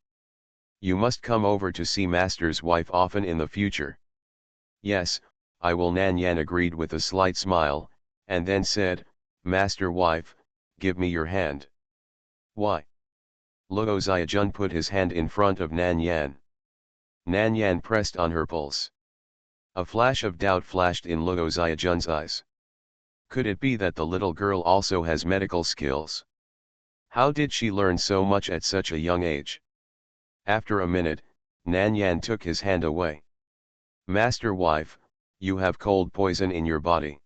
Speaker 1: You must come over to see Master's wife often in the future." "Yes, I will," Nan Yan agreed with a slight smile, and then said, "Master wife, give me your hand." "Why?" Luo Xiaojun put his hand in front of Nan Yan. Nan Yan pressed on her pulse. A flash of doubt flashed in Luo Xiaojun's eyes. Could it be that the little girl also has medical skills? How did she learn so much at such a young age? After a minute, Nan Yan took his hand away. "Master wife, you have cold poison in your body.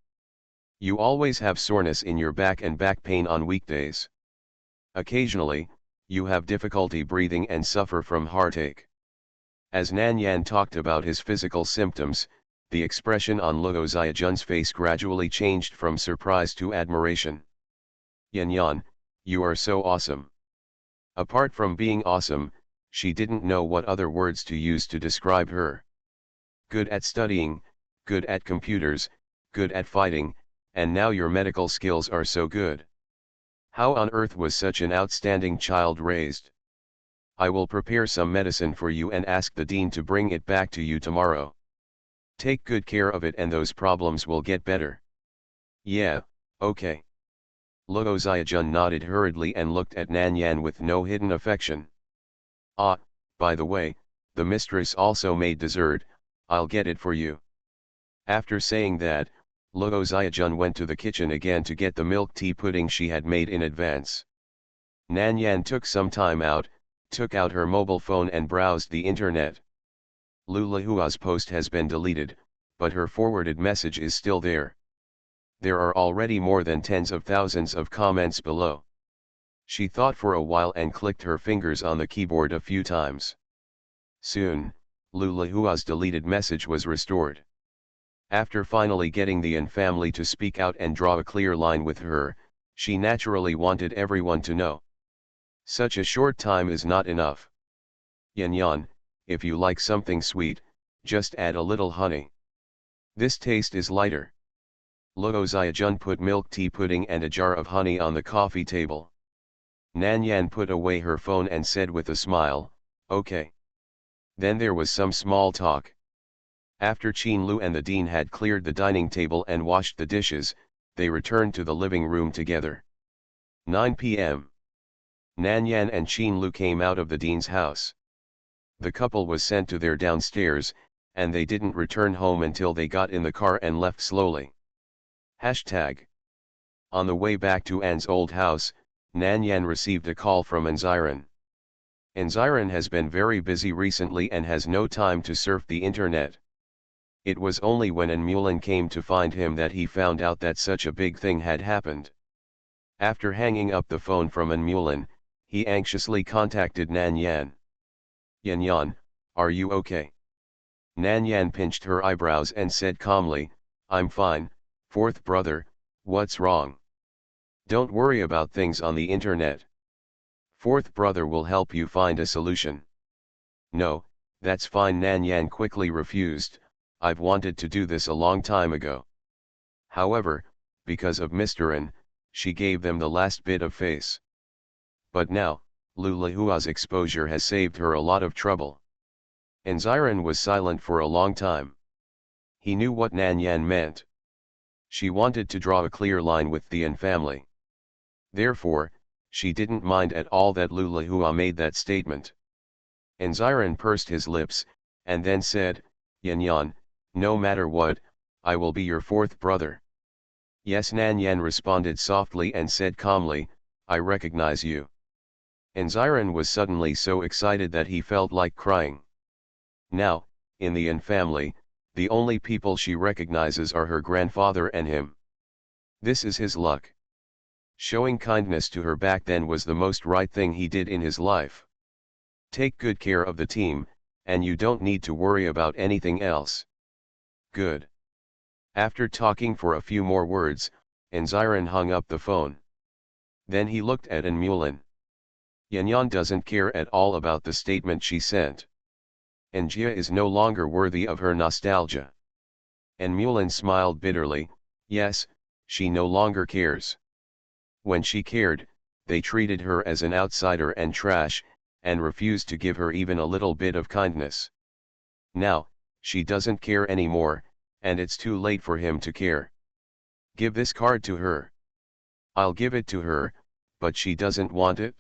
Speaker 1: You always have soreness in your back and back pain on weekdays. Occasionally, you have difficulty breathing and suffer from heartache." As Nan Yan talked about his physical symptoms, the expression on Luo Xiaojun's face gradually changed from surprise to admiration. "Yan Yan, you are so awesome." Apart from being awesome, she didn't know what other words to use to describe her. Good at studying, good at computers, good at fighting, and now your medical skills are so good. How on earth was such an outstanding child raised? I will prepare some medicine for you and ask the dean to bring it back to you tomorrow. Take good care of it and those problems will get better. Yeah, okay. Luo Xiaojun nodded hurriedly and looked at Nan Yan with no hidden affection. "Ah, by the way, the mistress also made dessert, I'll get it for you." After saying that, Luo Xiaojun went to the kitchen again to get the milk tea pudding she had made in advance. Nan Yan took some time out, took out her mobile phone and browsed the internet. Lu Lihua's post has been deleted, but her forwarded message is still there. There are already more than tens of thousands of comments below. She thought for a while and clicked her fingers on the keyboard a few times. Soon, Lu Lihua's deleted message was restored. After finally getting the Yan family to speak out and draw a clear line with her, she naturally wanted everyone to know. Such a short time is not enough. "Yan Yan, if you like something sweet, just add a little honey. This taste is lighter." Luo Xiaojun put milk tea pudding and a jar of honey on the coffee table. Nan Yan put away her phone and said with a smile, "Okay." Then there was some small talk. After Qin Lu and the dean had cleared the dining table and washed the dishes, they returned to the living room together. 9 p.m. Nan Yan and Qin Lu came out of the dean's house. The couple was sent to their downstairs, and they didn't return home until they got in the car and left slowly. Hashtag. On the way back to An's old house, Nan Yan received a call from Anziran. Anziran has been very busy recently and has no time to surf the internet. It was only when Anmulan came to find him that he found out that such a big thing had happened. After hanging up the phone from Anmulan, He anxiously contacted Nan Yan. "Yan Yan, are you okay?" Nan Yan pinched her eyebrows and said calmly, "I'm fine, fourth brother, what's wrong? Don't worry about things on the internet. Fourth brother will help you find a solution." "No, that's fine," Nan Yan quickly refused, "I've wanted to do this a long time ago." However, because of Mr. N, she gave them the last bit of face. But now, Lulahua's exposure has saved her a lot of trouble. Anziran was silent for a long time. He knew what Nan Yan meant. She wanted to draw a clear line with the N family. Therefore, she didn't mind at all that Lulahua made that statement. Anziran pursed his lips, and then said, "Yan Yan, no matter what, I will be your fourth brother." "Yes," Nan Yan responded softly and said calmly, "I recognize you." Anziran was suddenly so excited that he felt like crying. Now, in the N family, the only people she recognizes are her grandfather and him. This is his luck. Showing kindness to her back then was the most right thing he did in his life. Take good care of the team, and you don't need to worry about anything else. Good. After talking for a few more words, Anziran hung up the phone. Then he looked at Mulin. Yan Yan doesn't care at all about the statement she sent. Jia is no longer worthy of her nostalgia. And Mulin smiled bitterly, yes, she no longer cares. When she cared, they treated her as an outsider and trash, and refused to give her even a little bit of kindness. Now, she doesn't care anymore, and it's too late for him to care. Give this card to her. I'll give it to her, but she doesn't want it.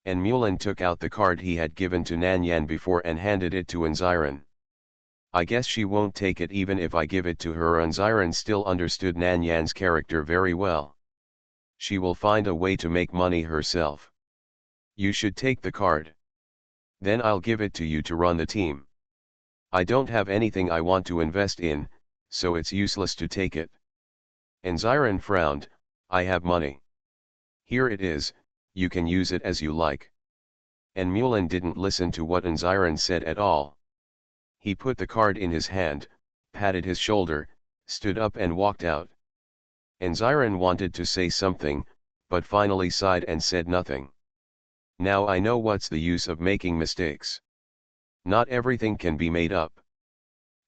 Speaker 1: And Mulin took out the card he had given to Nan Yan before and handed it to Anziran. I guess she won't take it even if I give it to her. Anziran still understood Nan Yan's character very well. She will find a way to make money herself. You should take the card. Then I'll give it to you to run the team. I don't have anything I want to invest in, so it's useless to take it. Anziran frowned, I have money. Here it is, you can use it as you like. And Mulin didn't listen to what Anziran said at all. He put the card in his hand, patted his shoulder, stood up and walked out. Anziran wanted to say something, but finally sighed and said nothing. Now I know what's the use of making mistakes. Not everything can be made up.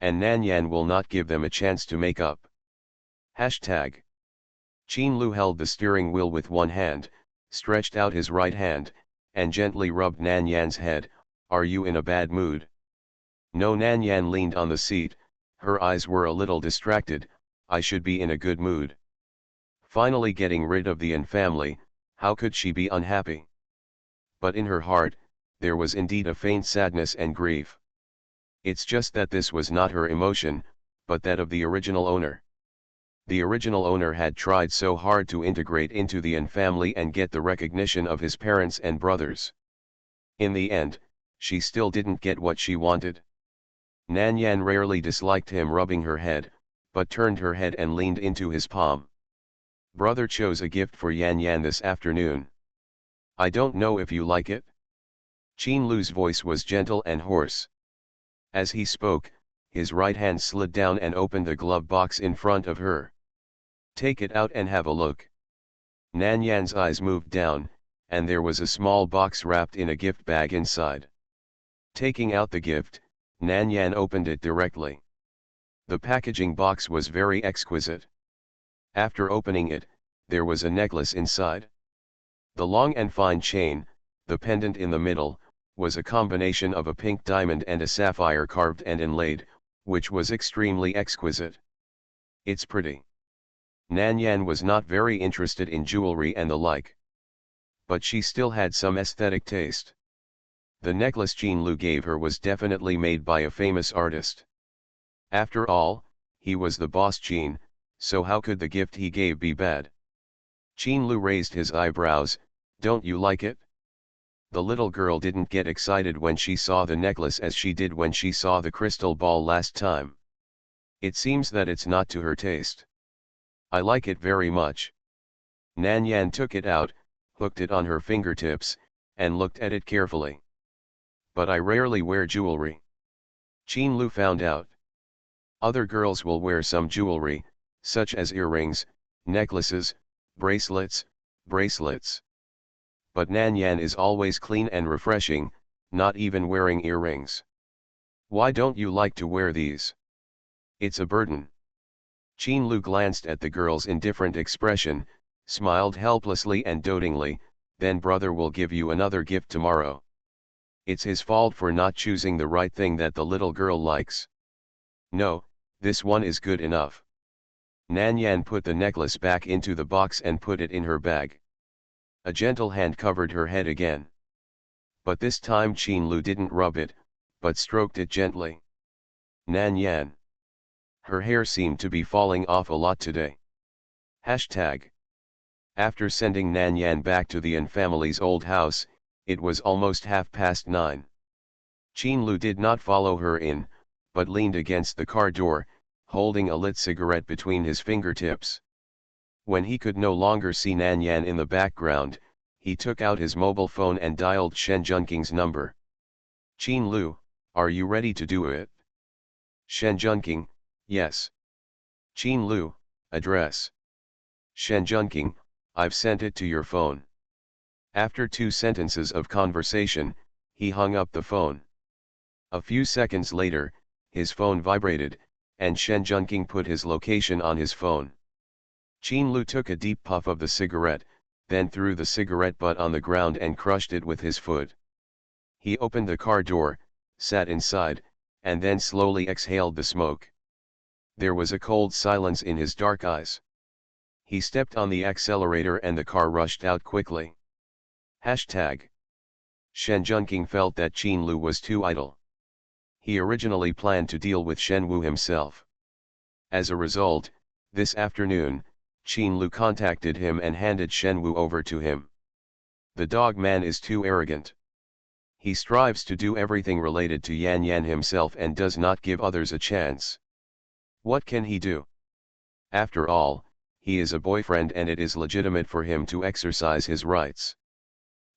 Speaker 1: And Nan Yan will not give them a chance to make up. Hashtag. Qin Lu held the steering wheel with one hand, stretched out his right hand, and gently rubbed Nan Yan's head. Are you in a bad mood? No. Nan Yan leaned on the seat, her eyes were a little distracted. I should be in a good mood. Finally getting rid of the N family, how could she be unhappy? But in her heart, there was indeed a faint sadness and grief. It's just that this was not her emotion, but that of the original owner. The original owner had tried so hard to integrate into the N family and get the recognition of his parents and brothers. In the end, she still didn't get what she wanted. Nan Yan rarely disliked him rubbing her head, but turned her head and leaned into his palm. Brother chose a gift for Yan Yan this afternoon. I don't know if you like it. Qin Lu's voice was gentle and hoarse. As he spoke, his right hand slid down and opened the glove box in front of her. Take it out and have a look. Nan Yan's eyes moved down, and there was a small box wrapped in a gift bag inside. Taking out the gift, Nan Yan opened it directly. The packaging box was very exquisite. After opening it, there was a necklace inside. The long and fine chain, the pendant in the middle, was a combination of a pink diamond and a sapphire carved and inlaid, which was extremely exquisite. It's pretty. Nan Yan was not very interested in jewelry and the like. But she still had some aesthetic taste. The necklace Qin Lu gave her was definitely made by a famous artist. After all, he was the boss Qin, so how could the gift he gave be bad? Qin Lu raised his eyebrows. Don't you like it? The little girl didn't get excited when she saw the necklace as she did when she saw the crystal ball last time. It seems that it's not to her taste. I like it very much. Nan Yan took it out, hooked it on her fingertips, and looked at it carefully. But I rarely wear jewelry. Qin Lu found out. Other girls will wear some jewelry, such as earrings, necklaces, bracelets. But Nan Yan is always clean and refreshing, not even wearing earrings. Why don't you like to wear these? It's a burden. Qin Lu glanced at the girl's indifferent expression, smiled helplessly and dotingly, then brother will give you another gift tomorrow. It's his fault for not choosing the right thing that the little girl likes. No, this one is good enough. Nan Yan put the necklace back into the box and put it in her bag. A gentle hand covered her head again. But this time Qin Lu didn't rub it, but stroked it gently. Nan Yan. Her hair seemed to be falling off a lot today. Hashtag. After sending Nan Yan back to the Yan family's old house, it was almost 9:30. Qin Lu did not follow her in, but leaned against the car door, holding a lit cigarette between his fingertips. When he could no longer see Nan Yan in the background, he took out his mobile phone and dialed Shen Junking's number. Qin Lu, are you ready to do it? Shen Junking, yes. Qin Lu, address. Shen Junking, I've sent it to your phone. After 2 sentences of conversation, he hung up the phone. A few seconds later, his phone vibrated, and Shen Junking put his location on his phone. Qin Lu took a deep puff of the cigarette, then threw the cigarette butt on the ground and crushed it with his foot. He opened the car door, sat inside, and then slowly exhaled the smoke. There was a cold silence in his dark eyes. He stepped on the accelerator and the car rushed out quickly. Hashtag. Shen Junking felt that Qin Lu was too idle. He originally planned to deal with Shen Wu himself. As a result, this afternoon, Qin Lu contacted him and handed Shen Wu over to him. The dog man is too arrogant. He strives to do everything related to Yan Yan himself and does not give others a chance. What can he do? After all, he is a boyfriend and it is legitimate for him to exercise his rights.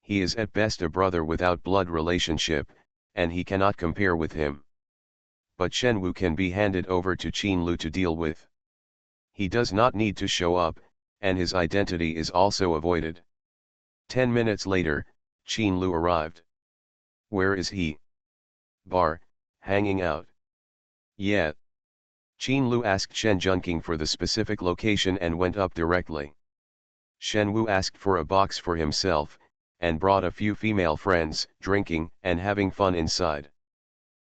Speaker 1: He is at best a brother without blood relationship, and he cannot compare with him. But Shen Wu can be handed over to Qin Lu to deal with. He does not need to show up, and his identity is also avoided. 10 minutes later, Qin Lu arrived. Where is he? Bar, hanging out. Yeah. Qin Lu asked Shen Junking for the specific location and went up directly. Shen Wu asked for a box for himself, and brought a few female friends, drinking and having fun inside.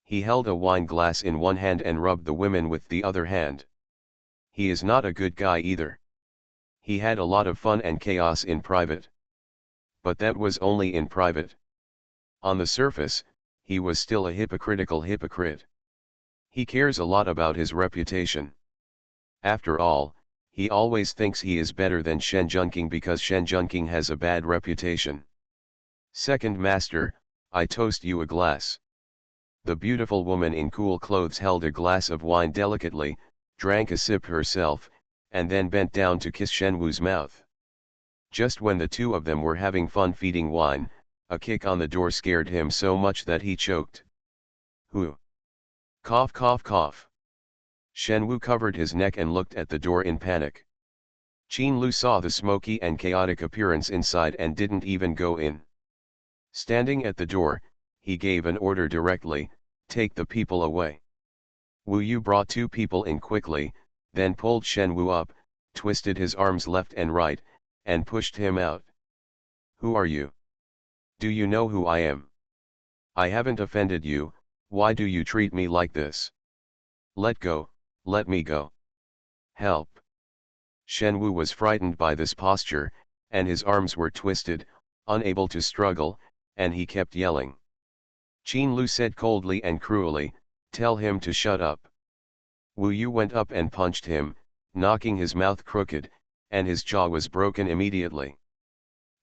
Speaker 1: He held a wine glass in one hand and rubbed the women with the other hand. He is not a good guy either. He had a lot of fun and chaos in private. But that was only in private. On the surface, he was still a hypocritical hypocrite. He cares a lot about his reputation. After all, he always thinks he is better than Shen Junking because Shen Junking has a bad reputation. Second master, I toast you a glass. The beautiful woman in cool clothes held a glass of wine delicately, drank a sip herself, and then bent down to kiss Shen Wu's mouth. Just when the two of them were having fun feeding wine, a kick on the door scared him so much that he choked. Who? Cough cough cough. Shen Wu covered his neck and looked at the door in panic. Qin Lu saw the smoky and chaotic appearance inside and didn't even go in. Standing at the door, he gave an order directly, take the people away. Wu Yu brought 2 people in quickly, then pulled Shen Wu up, twisted his arms left and right, and pushed him out. Who are you? Do you know who I am? I haven't offended you, why do you treat me like this? Let go, let me go. Help. Shen Wu was frightened by this posture, and his arms were twisted, unable to struggle, and he kept yelling. Qin Lu said coldly and cruelly, tell him to shut up. Wu Yu went up and punched him, knocking his mouth crooked, and his jaw was broken immediately.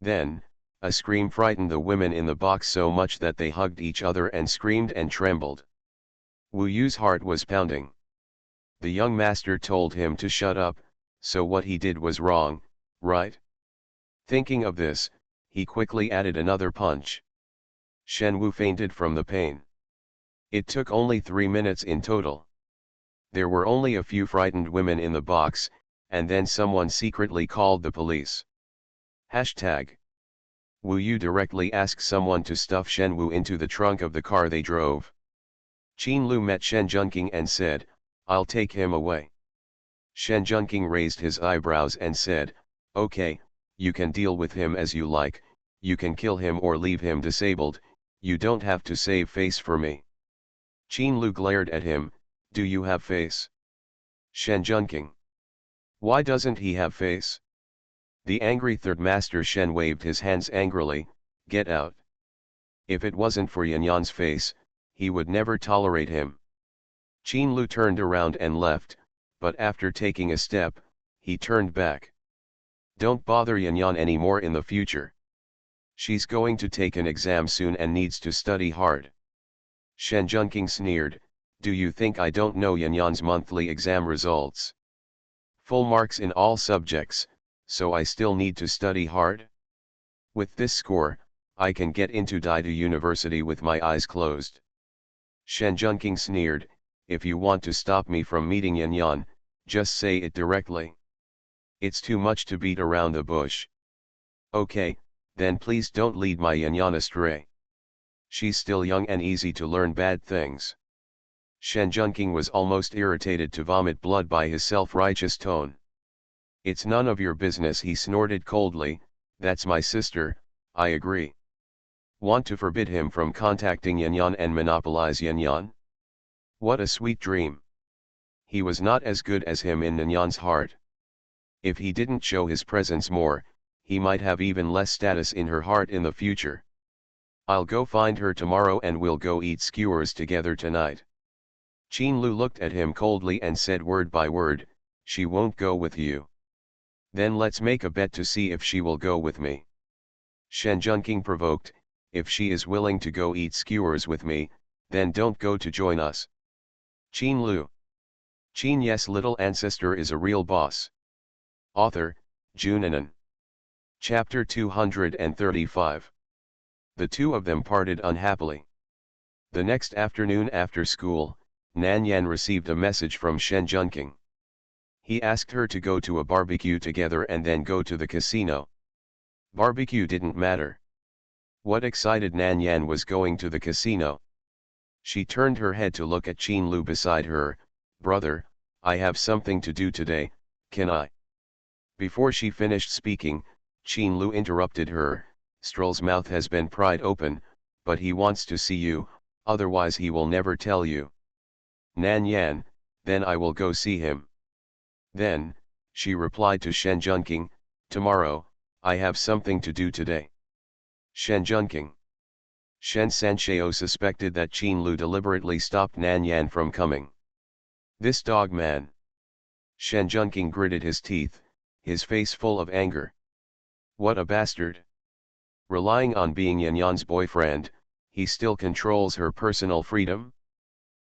Speaker 1: Then, a scream frightened the women in the box so much that they hugged each other and screamed and trembled. Wu Yu's heart was pounding. The young master told him to shut up, so what he did was wrong, right? Thinking of this, he quickly added another punch. Shen Wu fainted from the pain. It took only 3 minutes in total. There were only a few frightened women in the box, and then someone secretly called the police. Hashtag. Wu Yu directly asked someone to stuff Shen Wu into the trunk of the car they drove. Qin Lu met Shen Junqing and said, "I'll take him away." Shen Junqing raised his eyebrows and said, "Okay, you can deal with him as you like, you can kill him or leave him disabled, you don't have to save face for me." Qin Lu glared at him, "Do you have face?" Shen Junqing. "Why doesn't he have face?" The angry third master Shen waved his hands angrily, "Get out." If it wasn't for Yanyan's face, he would never tolerate him. Qin Lu turned around and left, but after taking a step, he turned back. "Don't bother Yanyan anymore in the future. She's going to take an exam soon and needs to study hard." Shen Junqing sneered, "Do you think I don't know Yanyan's monthly exam results? Full marks in all subjects, so I still need to study hard? With this score, I can get into Daidu University with my eyes closed." Shen Junqing sneered, "If you want to stop me from meeting Yanyan, just say it directly. It's too much to beat around the bush." "Okay, then please don't lead my Yanyan astray. She's still young and easy to learn bad things." Shen Junqing was almost irritated to vomit blood by his self-righteous tone. "It's none of your business," he snorted coldly, "that's my sister, I agree. Want to forbid him from contacting Yanyan and monopolize Yanyan? What a sweet dream. He was not as good as him in Yanyan's heart. If he didn't show his presence more, he might have even less status in her heart in the future. I'll go find her tomorrow and we'll go eat skewers together tonight." Qin Lu looked at him coldly and said word by word, "She won't go with you. Then let's make a bet to see if she will go with me." Shen Junqing provoked, "If she is willing to go eat skewers with me, then don't go to join us." Qin Lu. Qin Ye's little ancestor is a real boss. Author, Junanan. Chapter 235. The two of them parted unhappily. The next afternoon after school, Nan Yan received a message from Shen Junqing. He asked her to go to a barbecue together and then go to the casino. Barbecue didn't matter. What excited Nan Yan was going to the casino. She turned her head to look at Qin Lu beside her. "Brother, I have something to do today, can I?" Before she finished speaking, Qin Lu interrupted her. "Stroll's mouth has been pried open, but he wants to see you, otherwise he will never tell you." "Nan Yan, then I will go see him." Then, she replied to Shen Junqing, "Tomorrow, I have something to do today." Shen Junqing. Shen Sanshao suspected that Qin Lu deliberately stopped Nan Yan from coming. "This dog man." Shen Junqing gritted his teeth, his face full of anger. "What a bastard. Relying on being Yanyan's boyfriend, he still controls her personal freedom?"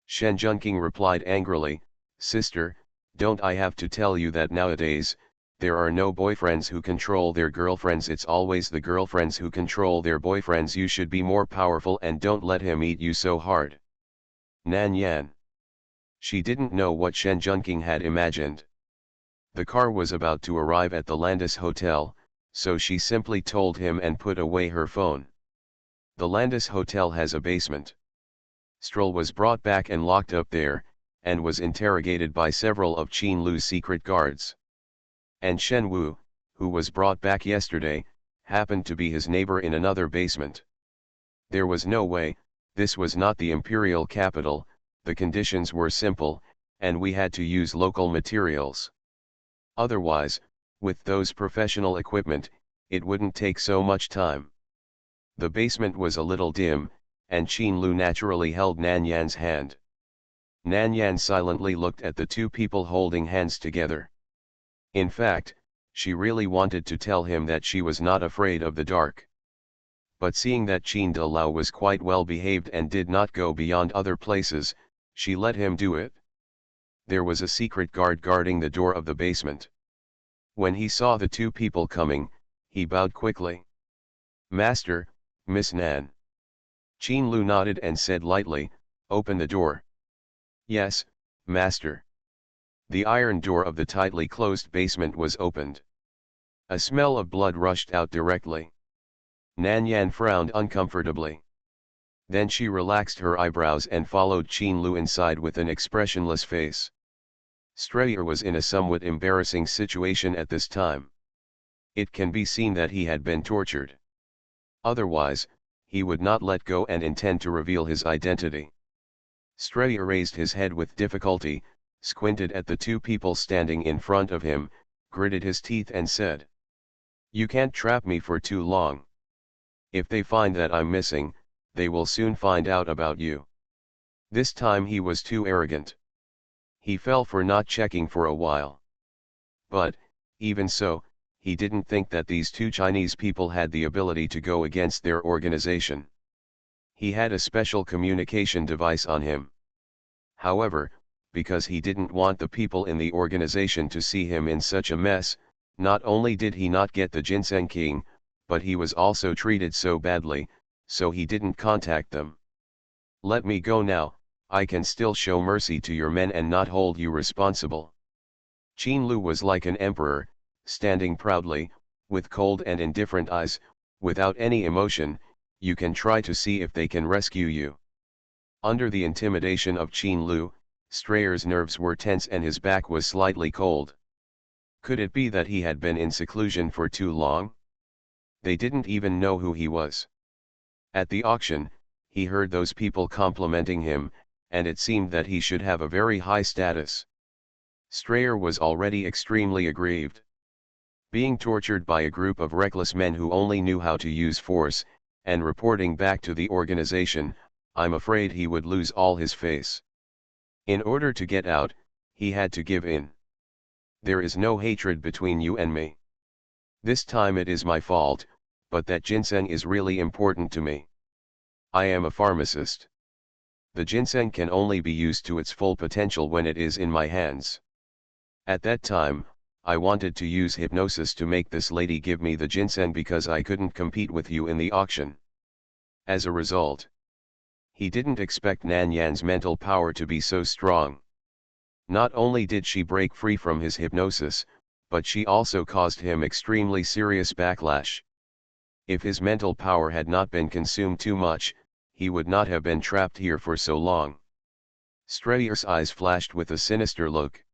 Speaker 1: Shen Junqing replied angrily, "Sister, don't I have to tell you that nowadays, there are no boyfriends who control their girlfriends, it's always the girlfriends who control their boyfriends. You should be more powerful and don't let him eat you so hard." Nan Yan. She didn't know what Shen Junqing had imagined. The car was about to arrive at the Landis Hotel, so she simply told him and put away her phone. The Landis Hotel has a basement. Stroll was brought back and locked up there, and was interrogated by several of Qin Lu's secret guards. And Shen Wu, who was brought back yesterday, happened to be his neighbor in another basement. There was no way, this was not the imperial capital, the conditions were simple, and we had to use local materials. Otherwise, with those professional equipment, it wouldn't take so much time. The basement was a little dim, and Qin Lu naturally held Nan Yan's hand. Nan Yan silently looked at the two people holding hands together. In fact, she really wanted to tell him that she was not afraid of the dark. But seeing that Qin De Lao was quite well behaved and did not go beyond other places, she let him do it. There was a secret guard guarding the door of the basement. When he saw the two people coming, he bowed quickly. Master, Miss Nan. Qin Lu nodded and said lightly, open the door. Yes, Master. The iron door of the tightly closed basement was opened. A smell of blood rushed out directly. Nan Yan frowned uncomfortably. Then she relaxed her eyebrows and followed Qin Lu inside with an expressionless face. Strayer was in a somewhat embarrassing situation at this time. It can be seen that he had been tortured. Otherwise, he would not let go and intend to reveal his identity. Strayer raised his head with difficulty, squinted at the two people standing in front of him, gritted his teeth and said, "You can't trap me for too long. If they find that I'm missing, they will soon find out about you." This time he was too arrogant. He fell for not checking for a while. But, even so, he didn't think that these two Chinese people had the ability to go against their organization. He had a special communication device on him. However, because he didn't want the people in the organization to see him in such a mess, not only did he not get the ginseng king, but he was also treated so badly, so he didn't contact them. "Let me go now, I can still show mercy to your men and not hold you responsible." Qin Lu was like an emperor, standing proudly, with cold and indifferent eyes, without any emotion. You can try to see if they can rescue you. Under the intimidation of Qin Lu, Strayer's nerves were tense and his back was slightly cold. Could it be that he had been in seclusion for too long? They didn't even know who he was. At the auction, he heard those people complimenting him, and it seemed that he should have a very high status. Strayer was already extremely aggrieved. Being tortured by a group of reckless men who only knew how to use force, and reporting back to the organization, I'm afraid he would lose all his face. In order to get out, he had to give in. "There is no hatred between you and me. This time it is my fault, but that ginseng is really important to me. I am a pharmacist. The ginseng can only be used to its full potential when it is in my hands. At that time, I wanted to use hypnosis to make this lady give me the ginseng because I couldn't compete with you in the auction. As a result." He didn't expect Nan Yan's mental power to be so strong. Not only did she break free from his hypnosis, but she also caused him extremely serious backlash. If his mental power had not been consumed too much, he would not have been trapped here for so long. Strayer's eyes flashed with a sinister look.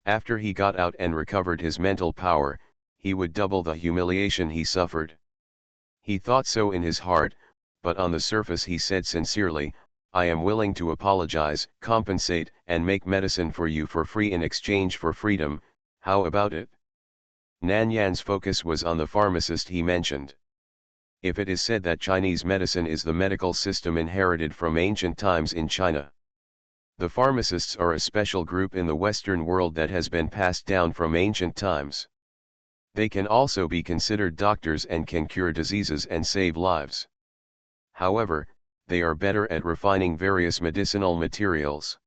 Speaker 1: After he got out and recovered his mental power, he would double the humiliation he suffered. He thought so in his heart, but on the surface he said sincerely, "I am willing to apologize, compensate, and make medicine for you for free in exchange for freedom. How about it?" Nan Yan's focus was on the pharmacist he mentioned. If it is said that Chinese medicine is the medical system inherited from ancient times in China, the pharmacists are a special group in the Western world that has been passed down from ancient times. They can also be considered doctors and can cure diseases and save lives. However, they are better at refining various medicinal materials.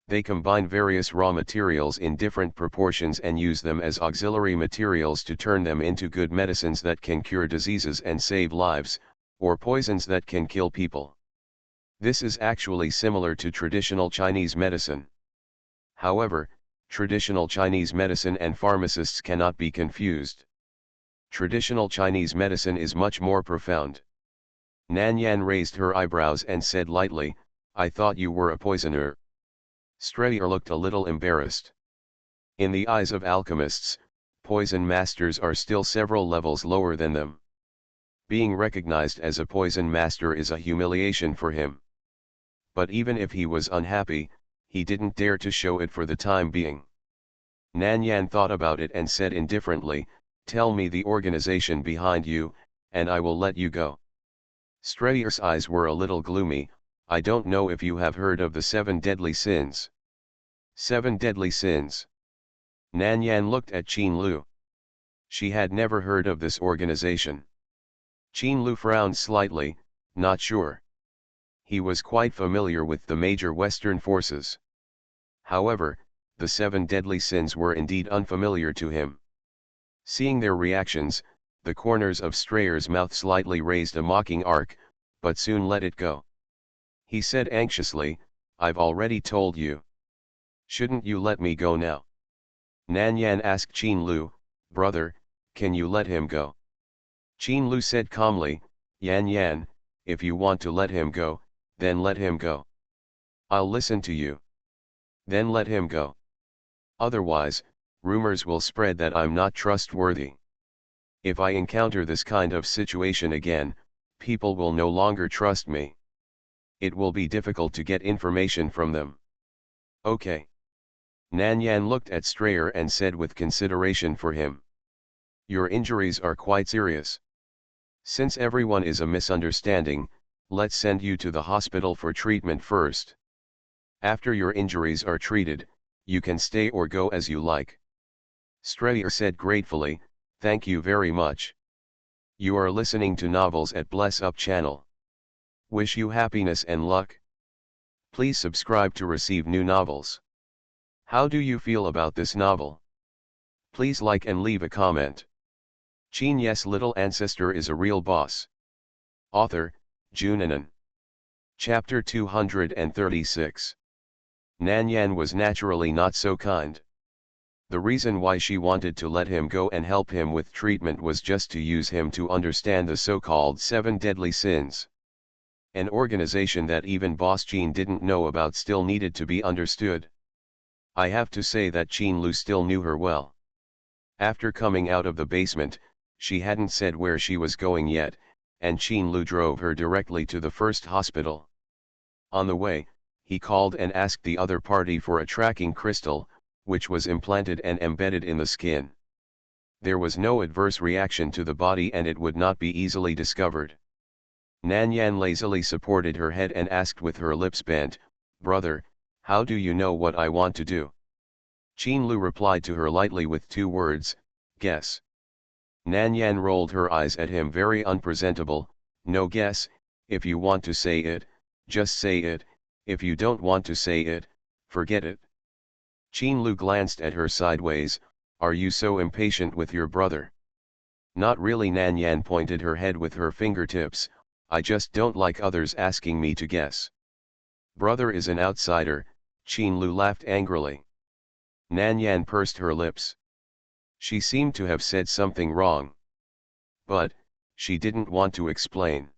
Speaker 1: They combine various raw materials in different proportions and use them as auxiliary materials to turn them into good medicines that can cure diseases and save lives, or poisons that can kill people. This is actually similar to traditional Chinese medicine. However, traditional Chinese medicine and pharmacists cannot be confused. Traditional Chinese medicine is much more profound. Nan Yan raised her eyebrows and said lightly, "I thought you were a poisoner." Strayer looked a little embarrassed. In the eyes of alchemists, poison masters are still several levels lower than them. Being recognized as a poison master is a humiliation for him. But even if he was unhappy, he didn't dare to show it for the time being. Nan Yan thought about it and said indifferently, "Tell me the organization behind you, and I will let you go." Strayer's eyes were a little gloomy. "I don't know if you have heard of the 7 deadly sins." 7 deadly sins. Nan Yan looked at Qin Lu. She had never heard of this organization. Qin Lu frowned slightly, not sure. He was quite familiar with the major Western forces. However, the 7 deadly sins were indeed unfamiliar to him. Seeing their reactions, The corners of Strayer's mouth slightly raised a mocking arc, but soon let it go. He said anxiously, "I've already told you. Shouldn't you let me go now?" Nan Yan asked Qin Lu, "Brother, can you let him go?" Qin Lu said calmly, "Yan Yan, if you want to let him go, then let him go. I'll listen to you. Then let him go. Otherwise, rumors will spread that I'm not trustworthy. If I encounter this kind of situation again, people will no longer trust me. It will be difficult to get information from them." "Okay." Nan Yan looked at Strayer and said with consideration for him, "Your injuries are quite serious. Since everyone is a misunderstanding, let's send you to the hospital for treatment first. After your injuries are treated, you can stay or go as you like." Strayer said gratefully, "Thank you very much. You are listening to Novels at Bless Up channel. Wish you happiness and luck. Please subscribe to receive new novels. How do you feel about this novel? Please like and leave a comment." Qin Ye's little ancestor is a real boss. Author, Junanan. Chapter 236. Nan Yan was naturally not so kind. The reason why she wanted to let him go and help him with treatment was just to use him to understand the so-called 7 deadly sins. An organization that even Boss Qin didn't know about still needed to be understood. I have to say that Qin Lu still knew her well. After coming out of the basement, she hadn't said where she was going yet, and Qin Lu drove her directly to the first hospital. On the way, he called and asked the other party for a tracking crystal, which was implanted and embedded in the skin. There was no adverse reaction to the body and it would not be easily discovered. Nan Yan lazily supported her head and asked with her lips bent, "Brother, how do you know what I want to do?" Qin Lu replied to her lightly with 2 words, "Guess." Nan Yan rolled her eyes at him very unpresentable, "No guess, if you want to say it, just say it, if you don't want to say it, forget it." Qin Lu glanced at her sideways, "Are you so impatient with your brother?" "Not really." Nan Yan pointed her head with her fingertips, "I just don't like others asking me to guess." "Brother is an outsider," Qin Lu laughed angrily. Nan Yan pursed her lips. She seemed to have said something wrong. But, she didn't want to explain.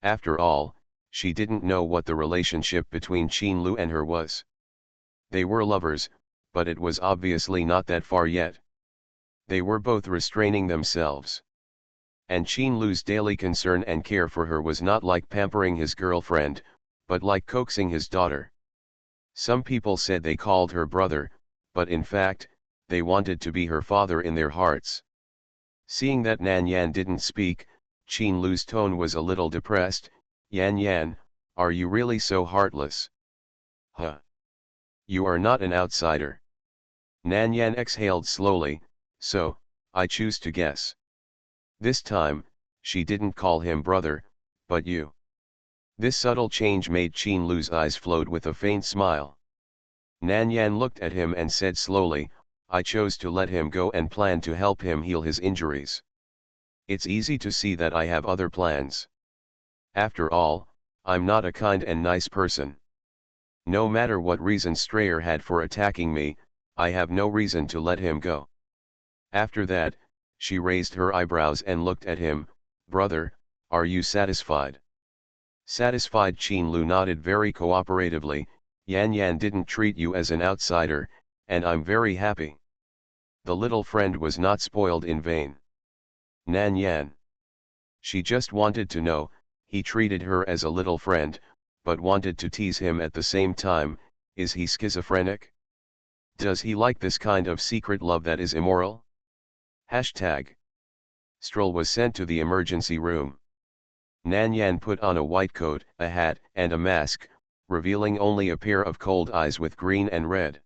Speaker 1: After all, she didn't know what the relationship between Qin Lu and her was. They were lovers, but it was obviously not that far yet. They were both restraining themselves. And Qin Lu's daily concern and care for her was not like pampering his girlfriend, but like coaxing his daughter. Some people said they called her brother, but in fact, they wanted to be her father in their hearts. Seeing that Nan Yan didn't speak, Qin Lu's tone was a little depressed. "Yan Yan, are you really so heartless?" "Huh? You are not an outsider." Nan Yan exhaled slowly, "So, I choose to guess." This time, she didn't call him brother, but you. This subtle change made Qin Lu's eyes float with a faint smile. Nan Yan looked at him and said slowly, "I chose to let him go and plan to help him heal his injuries. It's easy to see that I have other plans. After all, I'm not a kind and nice person. No matter what reason Strayer had for attacking me, I have no reason to let him go." After that, she raised her eyebrows and looked at him. "Brother, are you satisfied?" Satisfied. Qin Lu nodded very cooperatively. "Yan Yan didn't treat you as an outsider, and I'm very happy. The little friend was not spoiled in vain." Nan Yan. She just wanted to know, he treated her as a little friend, but wanted to tease him at the same time. Is he schizophrenic? Does he like this kind of secret love that is immoral? Hashtag. Stroll was sent to the emergency room. Nan Yan put on a white coat, a hat, and a mask, revealing only a pair of cold eyes with green and red.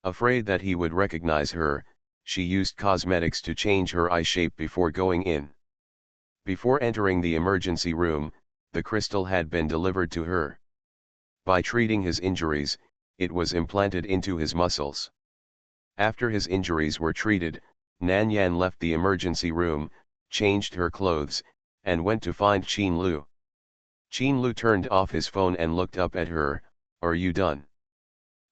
Speaker 1: Afraid that he would recognize her, she used cosmetics to change her eye shape before going in. Before entering the emergency room, the crystal had been delivered to her. By treating his injuries, it was implanted into his muscles. After his injuries were treated, Nan Yan left the emergency room, changed her clothes, and went to find Qin Lu. Qin Lu turned off his phone and looked up at her. Are you done?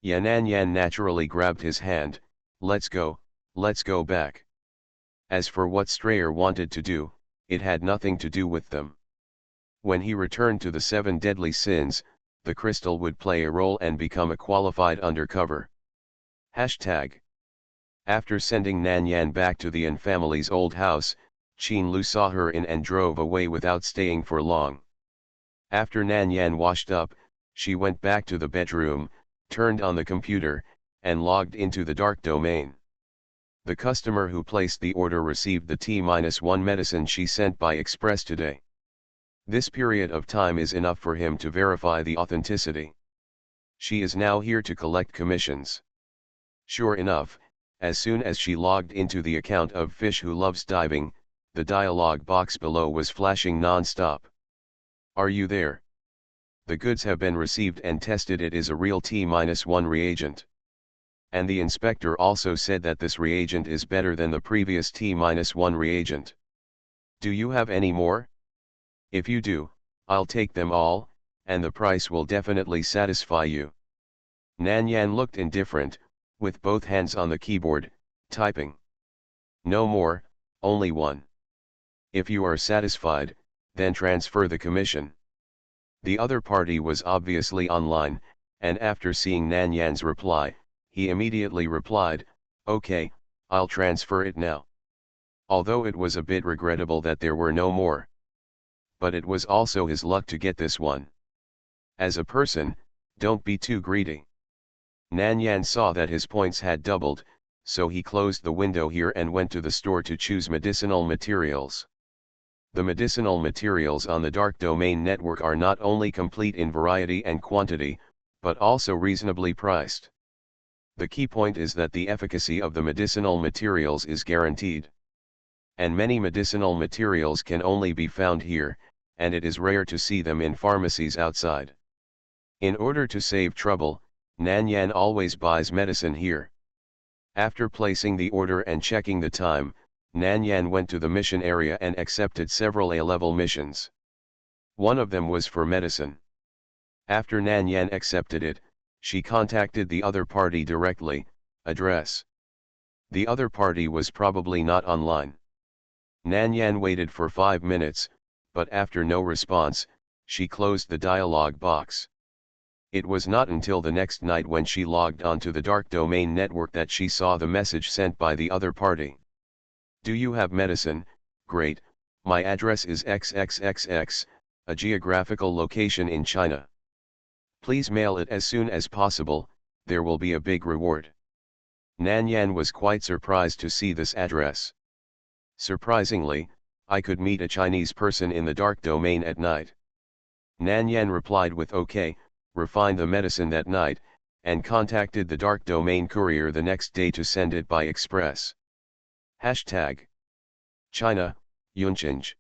Speaker 1: Nan Yan naturally grabbed his hand. Let's go back. As for what Strayer wanted to do, it had nothing to do with them. When he returned to the 7 deadly sins, the crystal would play a role and become a qualified undercover. Hashtag. After sending Nan Yan back to the An family's old house, Qin Lu saw her in and drove away without staying for long. After Nan Yan washed up, she went back to the bedroom, turned on the computer, and logged into the dark domain. The customer who placed the order received the T-1 medicine she sent by express today. This period of time is enough for him to verify the authenticity. She is now here to collect commissions. Sure enough, as soon as she logged into the account of Fish Who Loves Diving, the dialog box below was flashing non-stop. Are you there? The goods have been received and tested. It is a real T-1 reagent. And the inspector also said that this reagent is better than the previous T-1 reagent. Do you have any more? If you do, I'll take them all, and the price will definitely satisfy you. Nan Yan looked indifferent, with both hands on the keyboard, typing. No more, only one. If you are satisfied, then transfer the commission. The other party was obviously online, and after seeing Nan Yan's reply, he immediately replied, okay, I'll transfer it now. Although it was a bit regrettable that there were no more. But it was also his luck to get this one. As a person, don't be too greedy. Nan Yan saw that his points had doubled, so he closed the window here and went to the store to choose medicinal materials. The medicinal materials on the dark domain network are not only complete in variety and quantity, but also reasonably priced. The key point is that the efficacy of the medicinal materials is guaranteed. And many medicinal materials can only be found here, and it is rare to see them in pharmacies outside. In order to save trouble, Nan Yan always buys medicine here. After placing the order and checking the time, Nan Yan went to the mission area and accepted several A-level missions. One of them was for medicine. After Nan Yan accepted it, she contacted the other party directly. Address. The other party was probably not online. Nan Yan waited for 5 minutes, but after no response, she closed the dialog box. It was not until the next night when she logged onto the dark domain network that she saw the message sent by the other party. Do you have medicine? Great, my address is XXXX, a geographical location in China. Please mail it as soon as possible, there will be a big reward. Nan Yan was quite surprised to see this address. Surprisingly, I could meet a Chinese person in the dark domain at night. Nan Yan replied with OK, refined the medicine that night, and contacted the dark domain courier the next day to send it by express. Hashtag. China, Yunchinj.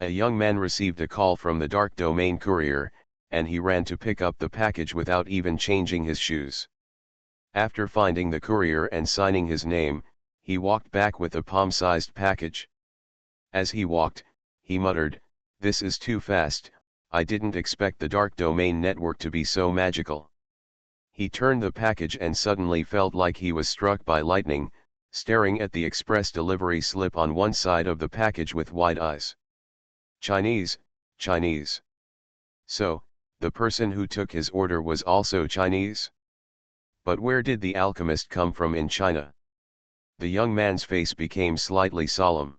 Speaker 1: A young man received a call from the dark domain courier, and he ran to pick up the package without even changing his shoes. After finding the courier and signing his name, he walked back with a palm-sized package. As he walked, he muttered, "This is too fast, I didn't expect the dark domain network to be so magical." He turned the package and suddenly felt like he was struck by lightning, staring at the express delivery slip on one side of the package with wide eyes. Chinese, Chinese. So, the person who took his order was also Chinese? But where did the alchemist come from in China? The young man's face became slightly solemn.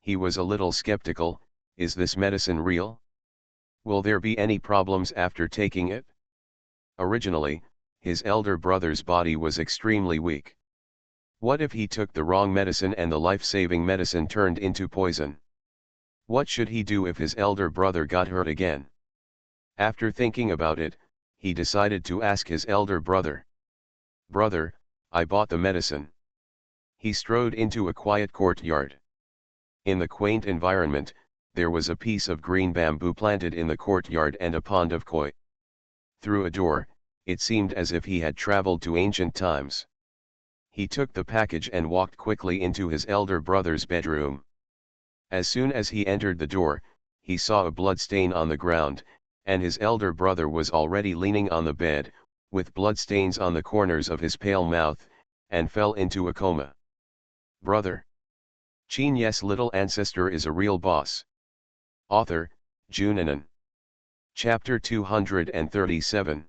Speaker 1: He was a little skeptical. Is this medicine real? Will there be any problems after taking it? Originally, his elder brother's body was extremely weak. What if he took the wrong medicine and the life-saving medicine turned into poison? What should he do if his elder brother got hurt again? After thinking about it, he decided to ask his elder brother. "Brother, I bought the medicine." He strode into a quiet courtyard. In the quaint environment, there was a piece of green bamboo planted in the courtyard and a pond of koi. Through a door, it seemed as if he had traveled to ancient times. He took the package and walked quickly into his elder brother's bedroom. As soon as he entered the door, he saw a blood stain on the ground, and his elder brother was already leaning on the bed, with bloodstains on the corners of his pale mouth, and fell into a coma. Brother. Qin Ye's little ancestor is a real boss. Author, Junanan. Chapter 237.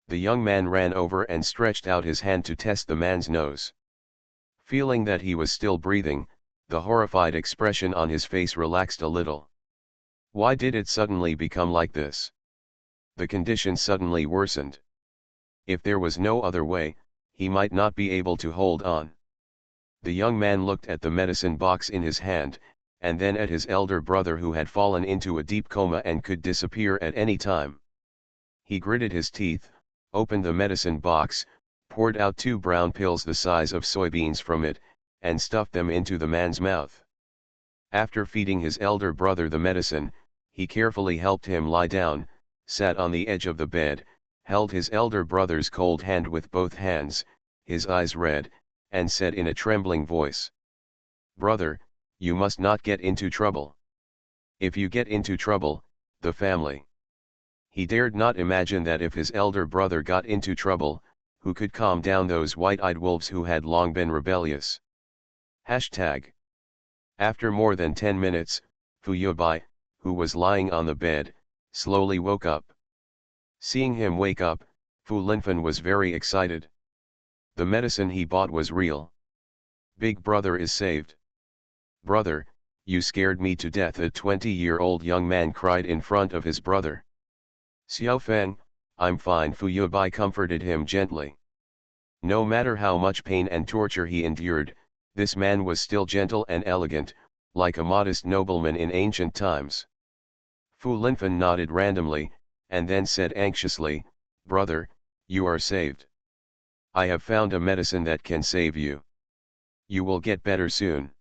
Speaker 1: The young man ran over and stretched out his hand to test the man's nose. Feeling that he was still breathing, the horrified expression on his face relaxed a little. Why did it suddenly become like this? The condition suddenly worsened. If there was no other way, he might not be able to hold on. The young man looked at the medicine box in his hand, and then at his elder brother who had fallen into a deep coma and could disappear at any time. He gritted his teeth, opened the medicine box, poured out 2 brown pills the size of soybeans from it, and stuffed them into the man's mouth. After feeding his elder brother the medicine, he carefully helped him lie down, sat on the edge of the bed, held his elder brother's cold hand with both hands, his eyes red, and said in a trembling voice, "Brother, you must not get into trouble. If you get into trouble, the family." He dared not imagine that if his elder brother got into trouble, who could calm down those white-eyed wolves who had long been rebellious. Hashtag. After more than 10 minutes, Fu Yubai, who was lying on the bed, slowly woke up. Seeing him wake up, Fu Linfen was very excited. The medicine he bought was real. Big brother is saved. Brother, you scared me to death, a 20-year-old young man cried in front of his brother. Xiao Feng, I'm fine, Fu Yubai comforted him gently. No matter how much pain and torture he endured, this man was still gentle and elegant, like a modest nobleman in ancient times. Fu Linfen nodded randomly, and then said anxiously, "Brother, you are saved. I have found a medicine that can save you. You will get better soon."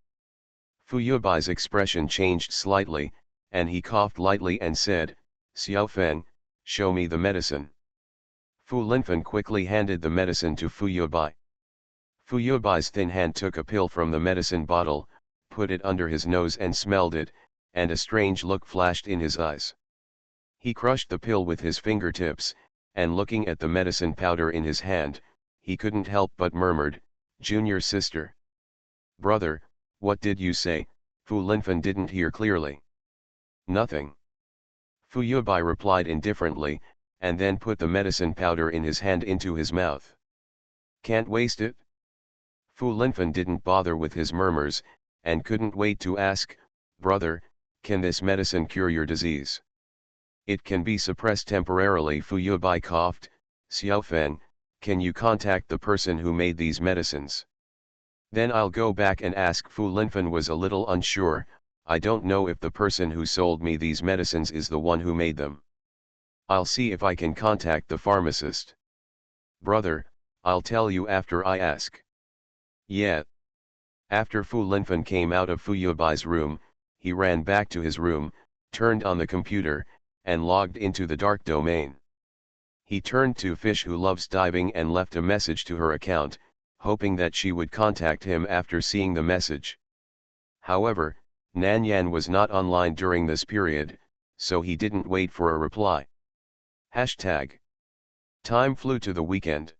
Speaker 1: Fu Yubai's expression changed slightly, and he coughed lightly and said, "Xiao Feng, show me the medicine." Fu Linfen quickly handed the medicine to Fu Yubai. Fu Yubai's thin hand took a pill from the medicine bottle, put it under his nose and smelled it, and a strange look flashed in his eyes. He crushed the pill with his fingertips, and looking at the medicine powder in his hand, he couldn't help but murmured, "Junior sister." "Brother, what did you say?" Fu Linfen didn't hear clearly. "Nothing." Fu Yubai replied indifferently, and then put the medicine powder in his hand into his mouth. "Can't waste it?" Fu Linfen didn't bother with his murmurs, and couldn't wait to ask, "Brother, can this medicine cure your disease?" "It can be suppressed temporarily," Fu Yubai coughed. "Xiao Feng, can you contact the person who made these medicines?" "Then I'll go back and ask." Fu Linfen was a little unsure. "I don't know if the person who sold me these medicines is the one who made them. I'll see if I can contact the pharmacist." "Brother, I'll tell you after I ask." "Yeah." After Fu Linfen came out of Fu Yubai's room, he ran back to his room, turned on the computer, and logged into the dark domain. He turned to Fish, who loves diving, and left a message to her account, hoping that she would contact him after seeing the message. However, Nanyan was not online during this period, so he didn't wait for a reply. Hashtag. Time flew to the weekend.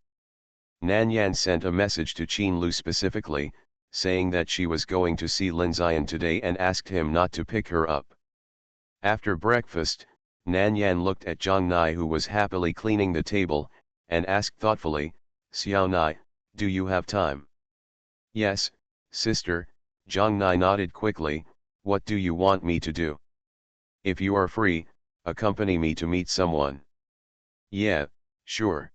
Speaker 1: Nanyan sent a message to Qin Lu specifically, saying that she was going to see Lin Ziyan today and asked him not to pick her up. After breakfast, Nanyan looked at Zhang Nai, who was happily cleaning the table, and asked thoughtfully, "Xiao Nai, do you have time?" "Yes, sister," Zhang Nai nodded quickly. "What do you want me to do?" "If you are free, accompany me to meet someone." "Yeah, sure."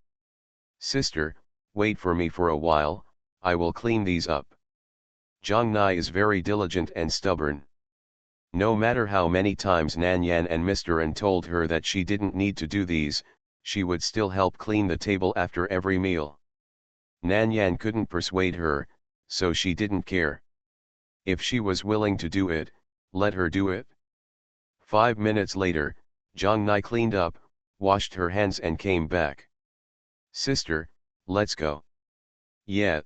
Speaker 1: "Sister, wait for me for a while, I will clean these up." Zhang Nai is very diligent and stubborn. No matter how many times Nanyan and Mr. An told her that she didn't need to do these, she would still help clean the table after every meal. Nanyan couldn't persuade her, so she didn't care. If she was willing to do it, let her do it. 5 minutes later, Zhang Nai cleaned up, washed her hands and came back. "Sister, let's go." "Yeah."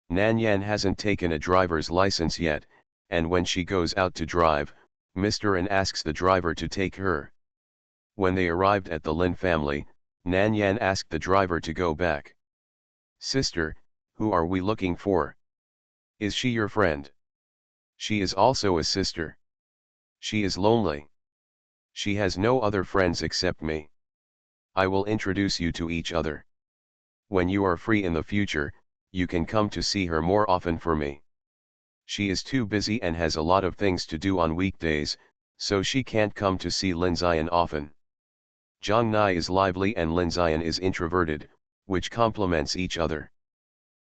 Speaker 1: Nanyan hasn't taken a driver's license yet, and when she goes out to drive, Mr. An asks the driver to take her. When they arrived at the Lin family, Nan Yan asked the driver to go back. "Sister, who are we looking for? Is she your friend?" "She is also a sister. She is lonely. She has no other friends except me. I will introduce you to each other. When you are free in the future, you can come to see her more often for me. She is too busy and has a lot of things to do on weekdays, so she can't come to see Lin Zion often." Zhang Nai is lively and Lin Zion is introverted, which complements each other.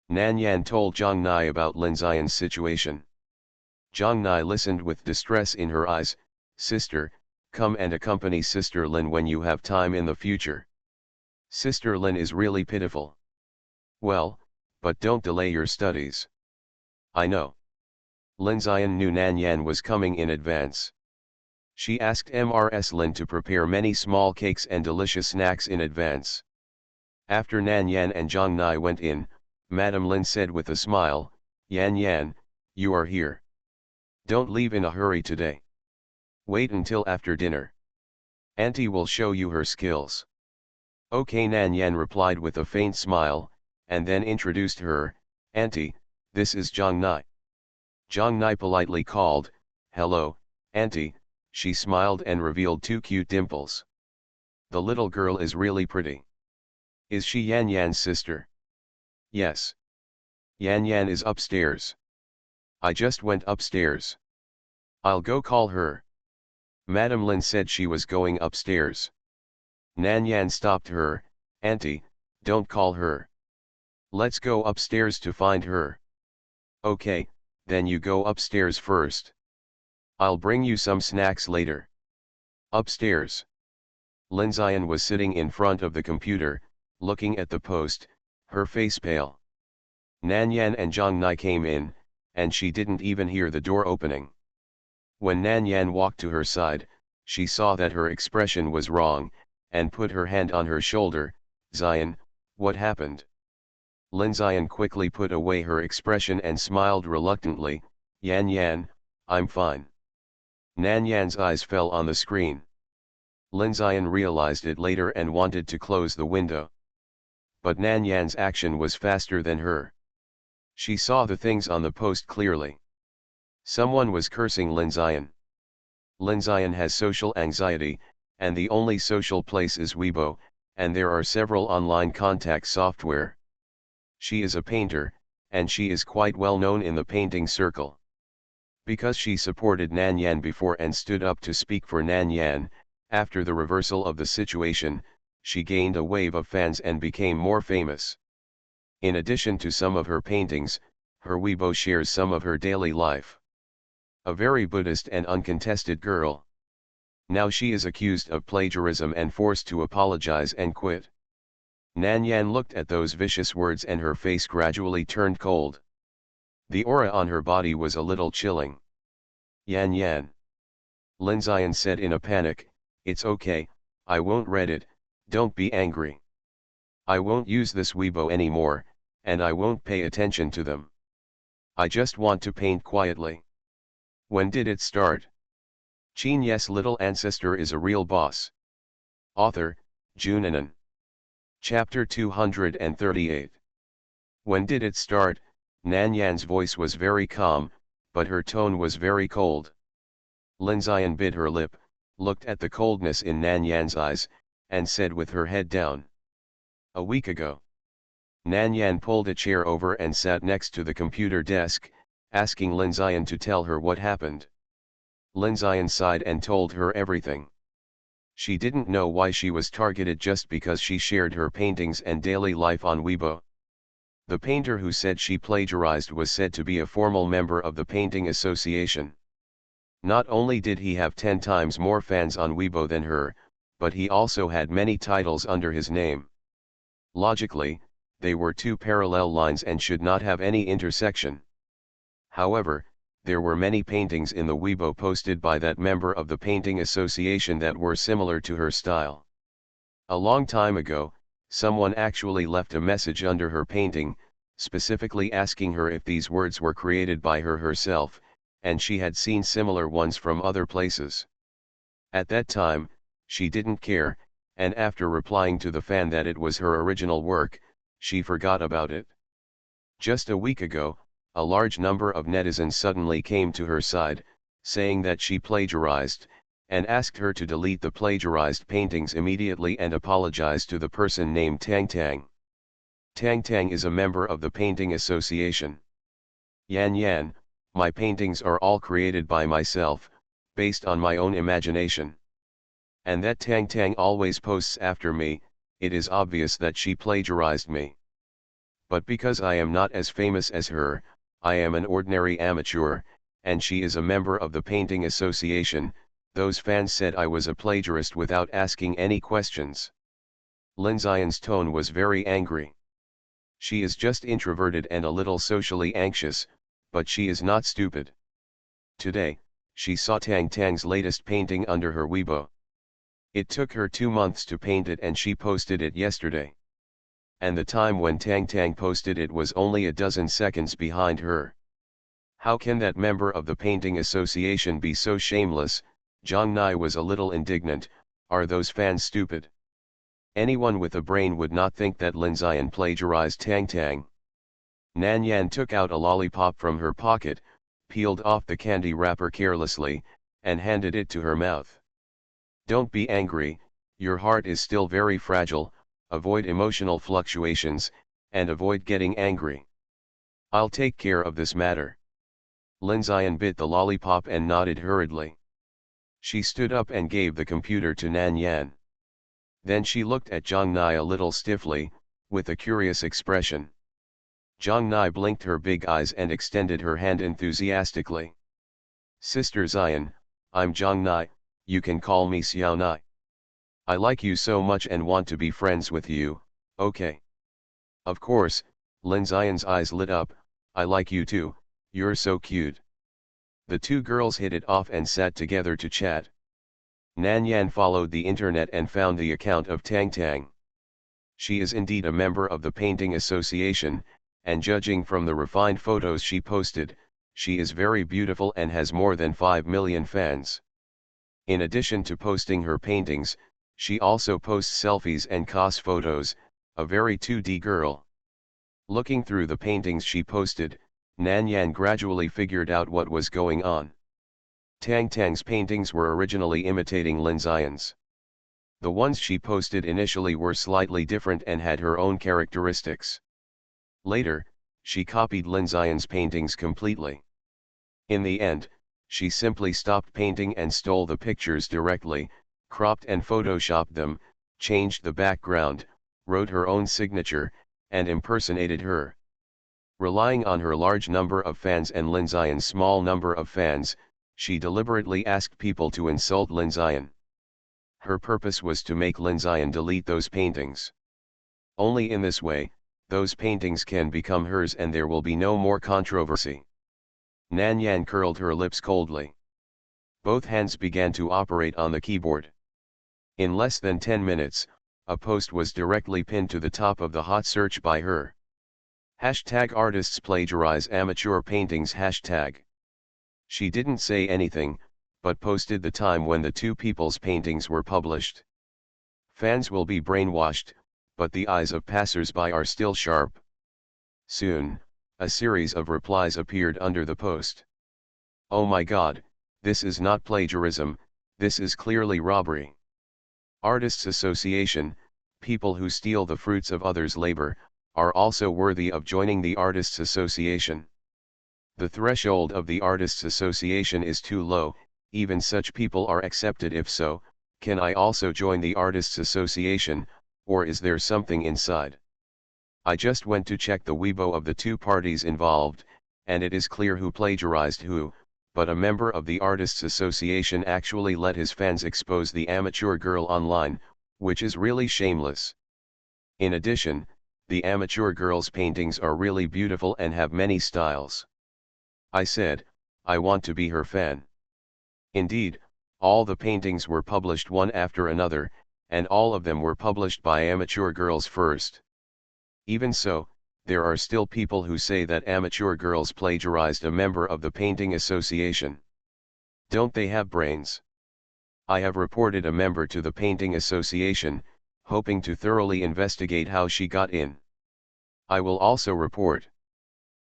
Speaker 1: Nan Yan told Zhang Nai about Lin Zion's situation. Zhang Nai listened with distress in her eyes. "Sister, come and accompany Sister Lin when you have time in the future. Sister Lin is really pitiful." "Well, but don't delay your studies." "I know." Lin Zion knew Nan Yan was coming in advance. She asked Mrs. Lin to prepare many small cakes and delicious snacks in advance. After Nan Yan and Zhang Nai went in, Madame Lin said with a smile, "Yan Yan, you are here. Don't leave in a hurry today. Wait until after dinner. Auntie will show you her skills." "Okay," Nan Yan replied with a faint smile, and then introduced her. "Auntie, this is Zhang Nai." Zhang Nai politely called, "Hello, Auntie." She smiled and revealed two cute dimples. "The little girl is really pretty. Is she Yan Yan's sister?" "Yes. Yan Yan is upstairs. I just went upstairs. I'll go call her." Madame Lin said she was going upstairs. Nan Yan stopped her. "Auntie, don't call her. Let's go upstairs to find her." "Okay, then you go upstairs first. I'll bring you some snacks later." Upstairs. Lin Zion was sitting in front of the computer, looking at the post, her face pale. Nan Yan and Zhang Nai came in, and she didn't even hear the door opening. When Nan Yan walked to her side, she saw that her expression was wrong, and put her hand on her shoulder. "Zion, what happened?" Lin Zion quickly put away her expression and smiled reluctantly. "Yan Yan, I'm fine." Nan Yan's eyes fell on the screen. Lin Zion realized it later and wanted to close the window. But Nan Yan's action was faster than her. She saw the things on the post clearly. Someone was cursing Lin Zion. Lin Zion has social anxiety, and the only social place is Weibo, and there are several online contact software. She is a painter, and she is quite well known in the painting circle. Because she supported Nan Yan before and stood up to speak for Nan Yan, after the reversal of the situation, she gained a wave of fans and became more famous. In addition to some of her paintings, her Weibo shares some of her daily life. A very Buddhist and uncontested girl. Now she is accused of plagiarism and forced to apologize and quit. Nan Yan looked at those vicious words and her face gradually turned cold. The aura on her body was a little chilling. "Yan Yan," Lin Zion said in a panic, "it's okay, I won't read it, don't be angry. I won't use this Weibo anymore, and I won't pay attention to them. I just want to paint quietly." When did it start? Qin Ye's little ancestor is a real boss. Author, Junanan. Chapter 238. When did it start? Nan Yan's voice was very calm, but her tone was very cold. Lin Zion bit her lip, looked at the coldness in Nan Yan's eyes, and said with her head down, "A week ago." Nan Yan pulled a chair over and sat next to the computer desk, asking Lin Zion to tell her what happened. Lin Zion sighed and told her everything. She didn't know why she was targeted just because she shared her paintings and daily life on Weibo. The painter who said she plagiarized was said to be a formal member of the Painting Association. Not only did he have 10 times more fans on Weibo than her, but he also had many titles under his name. Logically, they were two parallel lines and should not have any intersection. However, there were many paintings in the Weibo posted by that member of the Painting Association that were similar to her style. A long time ago, someone actually left a message under her painting, specifically asking her if these words were created by her herself, and she had seen similar ones from other places. At that time, she didn't care, and after replying to the fan that it was her original work, she forgot about it. Just a week ago, a large number of netizens suddenly came to her side, saying that she plagiarized, and asked her to delete the plagiarized paintings immediately and apologize to the person named Tang Tang. Tang Tang is a member of the Painting Association. Yan Yan, my paintings are all created by myself, based on my own imagination. And that Tang Tang always posts after me, it is obvious that she plagiarized me. But because I am not as famous as her, I am an ordinary amateur, and she is a member of the Painting Association, those fans said I was a plagiarist without asking any questions. Lin Xian's tone was very angry. She is just introverted and a little socially anxious, but she is not stupid. Today, she saw Tang Tang's latest painting under her Weibo. It took her 2 months to paint it and she posted it yesterday. And the time when Tang Tang posted it was only a dozen seconds behind her. How can that member of the Painting Association be so shameless? Zhang Nai was a little indignant. Are those fans stupid? Anyone with a brain would not think that Lin Xian plagiarized Tang Tang. Nan Yan took out a lollipop from her pocket, peeled off the candy wrapper carelessly, and handed it to her mouth. Don't be angry, your heart is still very fragile, avoid emotional fluctuations, and avoid getting angry. I'll take care of this matter. Lin Xian bit the lollipop and nodded hurriedly. She stood up and gave the computer to Nan Yan. Then she looked at Zhang Nai a little stiffly, with a curious expression. Zhang Nai blinked her big eyes and extended her hand enthusiastically. Sister Xian, I'm Zhang Nai, you can call me Xiao Nai. I like you so much and want to be friends with you, okay? Of course, Lin Xian's eyes lit up, I like you too, you're so cute. The two girls hit it off and sat together to chat. Nan Yan followed the internet and found the account of Tang Tang. She is indeed a member of the Painting Association, and judging from the refined photos she posted, she is very beautiful and has more than 5 million fans. In addition to posting her paintings, she also posts selfies and cos photos, a very 2D girl. Looking through the paintings she posted, Nan Yan gradually figured out what was going on. Tang Tang's paintings were originally imitating Lin Xian's. The ones she posted initially were slightly different and had her own characteristics. Later, she copied Lin Xian's paintings completely. In the end, she simply stopped painting and stole the pictures directly, cropped and photoshopped them, changed the background, wrote her own signature, and impersonated her. Relying on her large number of fans and Lin Xian's small number of fans, she deliberately asked people to insult Lin Xian. Her purpose was to make Lin Xian delete those paintings. Only in this way, those paintings can become hers and there will be no more controversy. Nan Yan curled her lips coldly. Both hands began to operate on the keyboard. In less than 10 minutes, a post was directly pinned to the top of the hot search by her. #artists plagiarize amateur paintings #. She didn't say anything, but posted the time when the two people's paintings were published. Fans will be brainwashed, but the eyes of passers-by are still sharp. Soon, a series of replies appeared under the post. Oh my god, this is not plagiarism, this is clearly robbery. Artists Association, people who steal the fruits of others' labor, are also worthy of joining the Artists Association. The threshold of the Artists Association is too low, even such people are accepted. If so, can I also join the Artists Association, or is there something inside? I just went to check the Weibo of the two parties involved, and it is clear who plagiarized who, but a member of the Artists Association actually let his fans expose the amateur girl online, which is really shameless. In addition, the amateur girl's paintings are really beautiful and have many styles. I said, I want to be her fan. Indeed, all the paintings were published one after another, and all of them were published by amateur girls first. Even so, there are still people who say that amateur girls plagiarized a member of the painting association. Don't they have brains? I have reported a member to the painting association, hoping to thoroughly investigate how she got in. I will also report.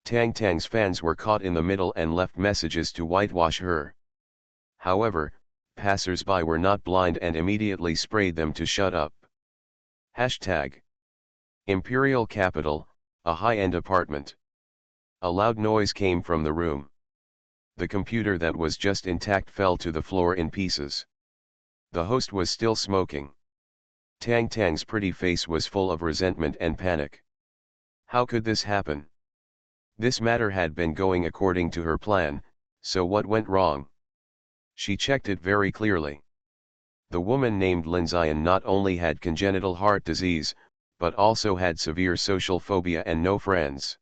Speaker 1: Tang Tang's fans were caught in the middle and left messages to whitewash her. However, passers-by were not blind and immediately sprayed them to shut up. Hashtag Imperial Capital, a high-end apartment. A loud noise came from the room. The computer that was just intact fell to the floor in pieces. The host was still smoking. Tang Tang's pretty face was full of resentment and panic. How could this happen? This matter had been going according to her plan, so what went wrong? She checked it very clearly. The woman named Lin Zian not only had congenital heart disease, but also had severe social phobia and no friends.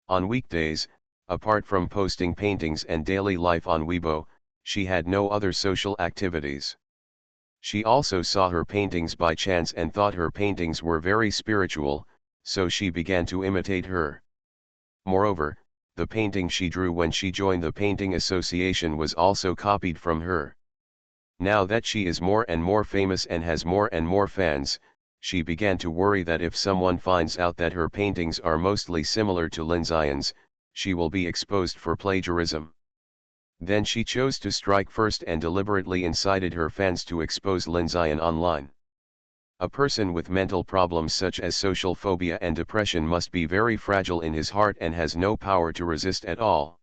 Speaker 1: On weekdays, apart from posting paintings and daily life on Weibo, she had no other social activities. She also saw her paintings by chance and thought her paintings were very spiritual, so she began to imitate her. Moreover, the painting she drew when she joined the painting association was also copied from her. Now that she is more and more famous and has more and more fans, she began to worry that if someone finds out that her paintings are mostly similar to Lin Zian's, she will be exposed for plagiarism. Then she chose to strike first and deliberately incited her fans to expose Lin Zian online. A person with mental problems such as social phobia and depression must be very fragile in his heart and has no power to resist at all.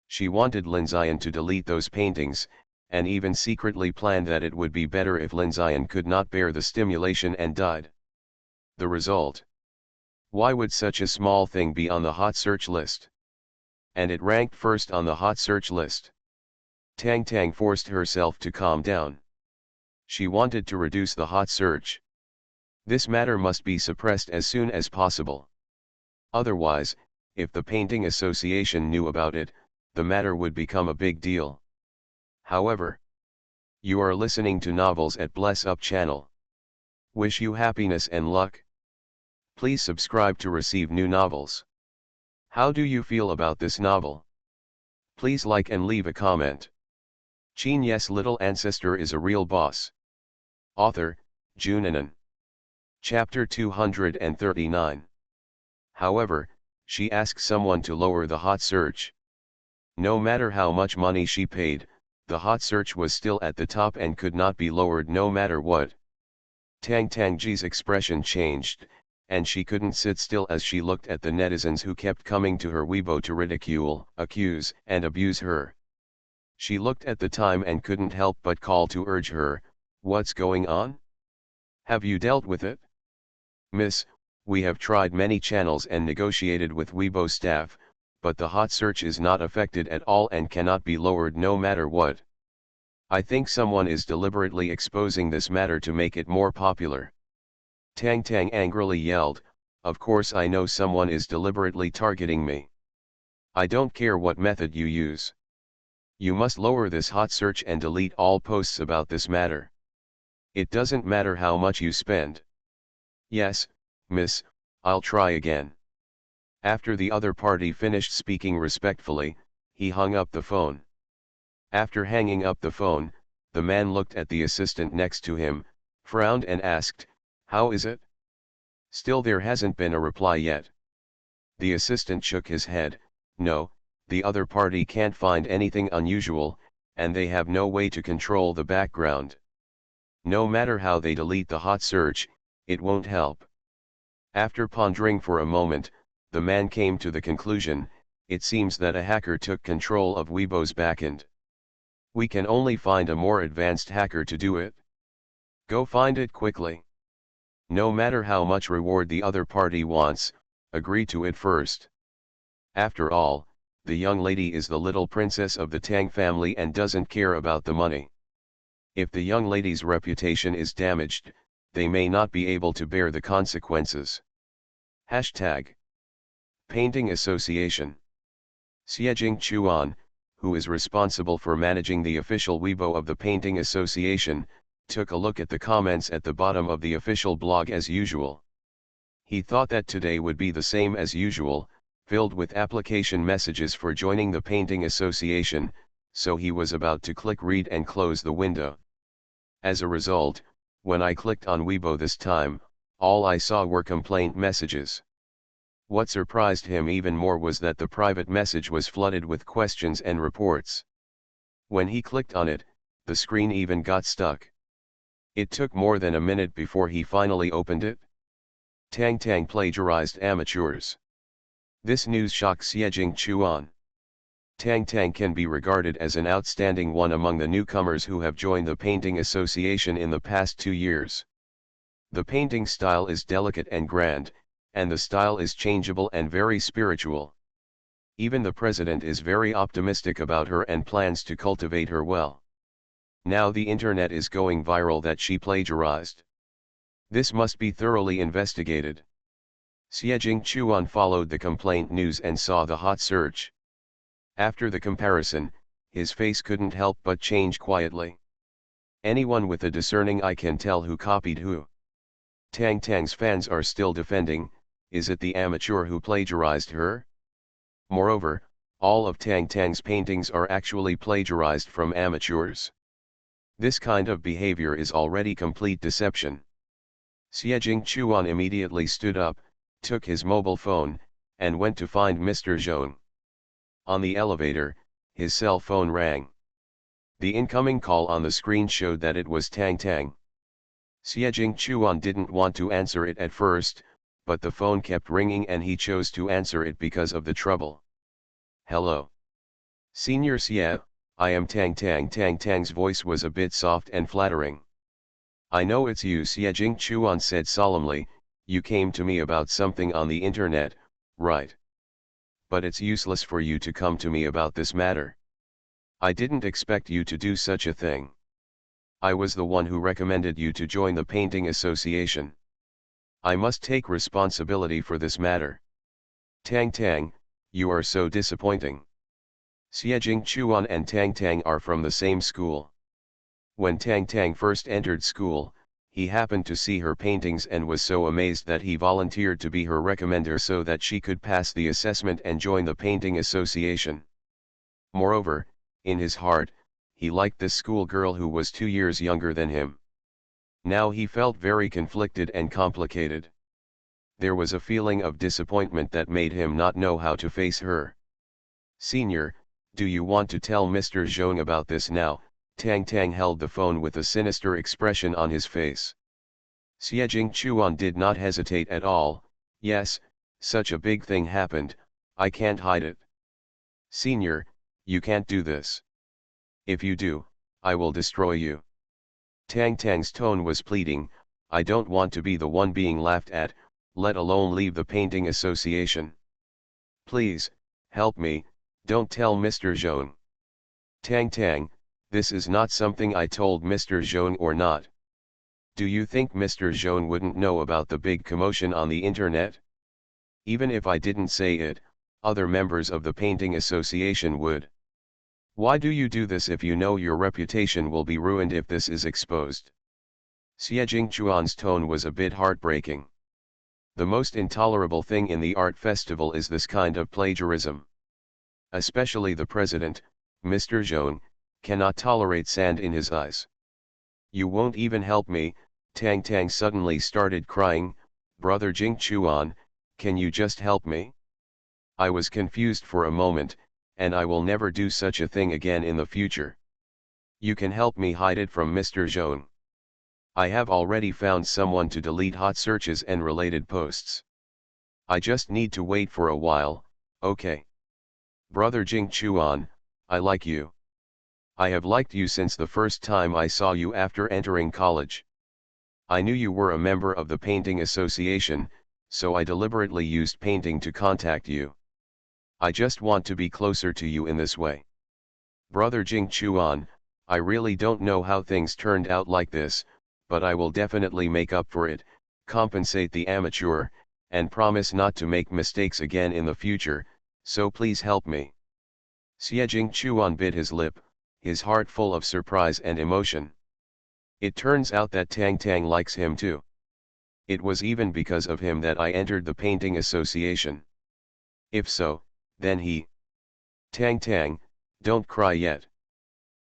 Speaker 1: She wanted Lin Zian to delete those paintings, and even secretly planned that it would be better if Lin Zian could not bear the stimulation and died. The result? Why would such a small thing be on the hot search list? And it ranked first on the hot search list. Tang Tang forced herself to calm down. She wanted to reduce the hot search. This matter must be suppressed as soon as possible. Otherwise, if the painting association knew about it, the matter would become a big deal. However, you are listening to Novels at Bless Up channel. Wish you happiness and luck. Please subscribe to receive new novels. How do you feel about this novel? Please like and leave a comment. Qin Ye's little ancestor is a real boss. Author, Junanan. Chapter 239. However, she asked someone to lower the hot search. No matter how much money she paid, the hot search was still at the top and could not be lowered no matter what. Tang Tangji's expression changed, and she couldn't sit still as she looked at the netizens who kept coming to her Weibo to ridicule, accuse, and abuse her. She looked at the time and couldn't help but call to urge her, "What's going on? Have you dealt with it? Miss, we have tried many channels and negotiated with Weibo staff, but the hot search is not affected at all and cannot be lowered no matter what. I think someone is deliberately exposing this matter to make it more popular." Tang Tang angrily yelled, "Of course I know someone is deliberately targeting me. I don't care what method you use. You must lower this hot search and delete all posts about this matter. It doesn't matter how much you spend." "Yes, miss, I'll try again." After the other party finished speaking respectfully, he hung up the phone. After hanging up the phone, the man looked at the assistant next to him, frowned and asked, "How is it?" "Still there hasn't been a reply yet." The assistant shook his head, "No, the other party can't find anything unusual, and they have no way to control the background. No matter how they delete the hot search, it won't help." After pondering for a moment, the man came to the conclusion, "It seems that a hacker took control of Weibo's backend. We can only find a more advanced hacker to do it. Go find it quickly. No matter how much reward the other party wants, agree to it first. After all, the young lady is the little princess of the Tang family and doesn't care about the money. If the young lady's reputation is damaged, they may not be able to bear the consequences." Hashtag Painting Association. Xiejing Chuan, who is responsible for managing the official Weibo of the Painting Association, took a look at the comments at the bottom of the official blog as usual. He thought that today would be the same as usual, filled with application messages for joining the painting association, so he was about to click read and close the window. As a result, when I clicked on Weibo this time, all I saw were complaint messages. What surprised him even more was that the private message was flooded with questions and reports. When he clicked on it, the screen even got stuck. It took more than a minute before he finally opened it. Tang Tang plagiarized amateurs. This news shocked Xiejing Chuan. Tang Tang can be regarded as an outstanding one among the newcomers who have joined the painting association in the past 2 years. The painting style is delicate and grand, and the style is changeable and very spiritual. Even the president is very optimistic about her and plans to cultivate her well. Now the internet is going viral that she plagiarized. This must be thoroughly investigated. Xiejing Chuan followed the complaint news and saw the hot search. After the comparison, his face couldn't help but change quietly. Anyone with a discerning eye can tell who copied who. Tang Tang's fans are still defending, is it the amateur who plagiarized her? Moreover, all of Tang Tang's paintings are actually plagiarized from amateurs. This kind of behavior is already complete deception. Xiejing Chuan immediately stood up, took his mobile phone, and went to find Mr. Zhong. On the elevator, his cell phone rang. The incoming call on the screen showed that it was Tang Tang. Xiejing Chuan didn't want to answer it at first, but the phone kept ringing and he chose to answer it because of the trouble. Hello. Senior Xie, I am Tang Tang. Tang Tang's voice was a bit soft and flattering. I know it's you, Xiejing Chuan said solemnly. You came to me about something on the internet, right? But it's useless for you to come to me about this matter. I didn't expect you to do such a thing. I was the one who recommended you to join the painting association. I must take responsibility for this matter. Tang Tang, you are so disappointing. Xiejing Chuan and Tang Tang are from the same school. When Tang Tang first entered school, he happened to see her paintings and was so amazed that he volunteered to be her recommender so that she could pass the assessment and join the painting association. Moreover, in his heart, he liked this schoolgirl who was 2 years younger than him. Now he felt very conflicted and complicated. There was a feeling of disappointment that made him not know how to face her. Senior, do you want to tell Mr. Zhong about this now? Tang Tang held the phone with a sinister expression on his face. Xiejing Chuan did not hesitate at all. Yes, such a big thing happened, I can't hide it. Senior, you can't do this. If you do, I will destroy you. Tang Tang's tone was pleading. I don't want to be the one being laughed at, let alone leave the painting association. Please, help me, don't tell Mr. Zhong. Tang Tang, this is not something I told Mr. Zhong or not. Do you think Mr. Zhong wouldn't know about the big commotion on the internet? Even if I didn't say it, other members of the painting association would. Why do you do this if you know your reputation will be ruined if this is exposed? Xiejing Chuan's tone was a bit heartbreaking. The most intolerable thing in the art festival is this kind of plagiarism. Especially the president, Mr. Zhong, cannot tolerate sand in his eyes. You won't even help me. Tang Tang suddenly started crying. Brother Jing Chuan, can you just help me? I was confused for a moment, and I will never do such a thing again in the future. You can help me hide it from Mr. Zhong. I have already found someone to delete hot searches and related posts. I just need to wait for a while, okay? Brother Jing Chuan, I like you. I have liked you since the first time I saw you after entering college. I knew you were a member of the painting association, so I deliberately used painting to contact you. I just want to be closer to you in this way. Brother Jing Chuan, I really don't know how things turned out like this, but I will definitely make up for it, compensate the amateur, and promise not to make mistakes again in the future, so please help me. Xiejing Chuan bit his lip, his heart full of surprise and emotion. It turns out that Tang Tang likes him too. It was even because of him that I entered the painting association. If so, then he... Tang Tang, don't cry yet.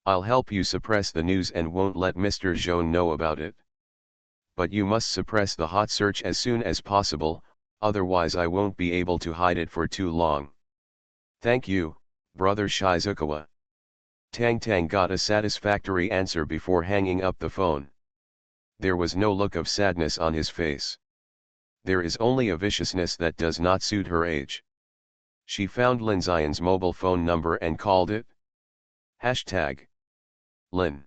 Speaker 1: I'll help you suppress the news and won't let Mr. Zhone know about it. But you must suppress the hot search as soon as possible, otherwise I won't be able to hide it for too long. Thank you, Brother Shizukawa. Tang Tang got a satisfactory answer before hanging up the phone. There was no look of sadness on his face. There is only a viciousness that does not suit her age. She found Lin Xian's mobile phone number and called it. Hashtag. Lin.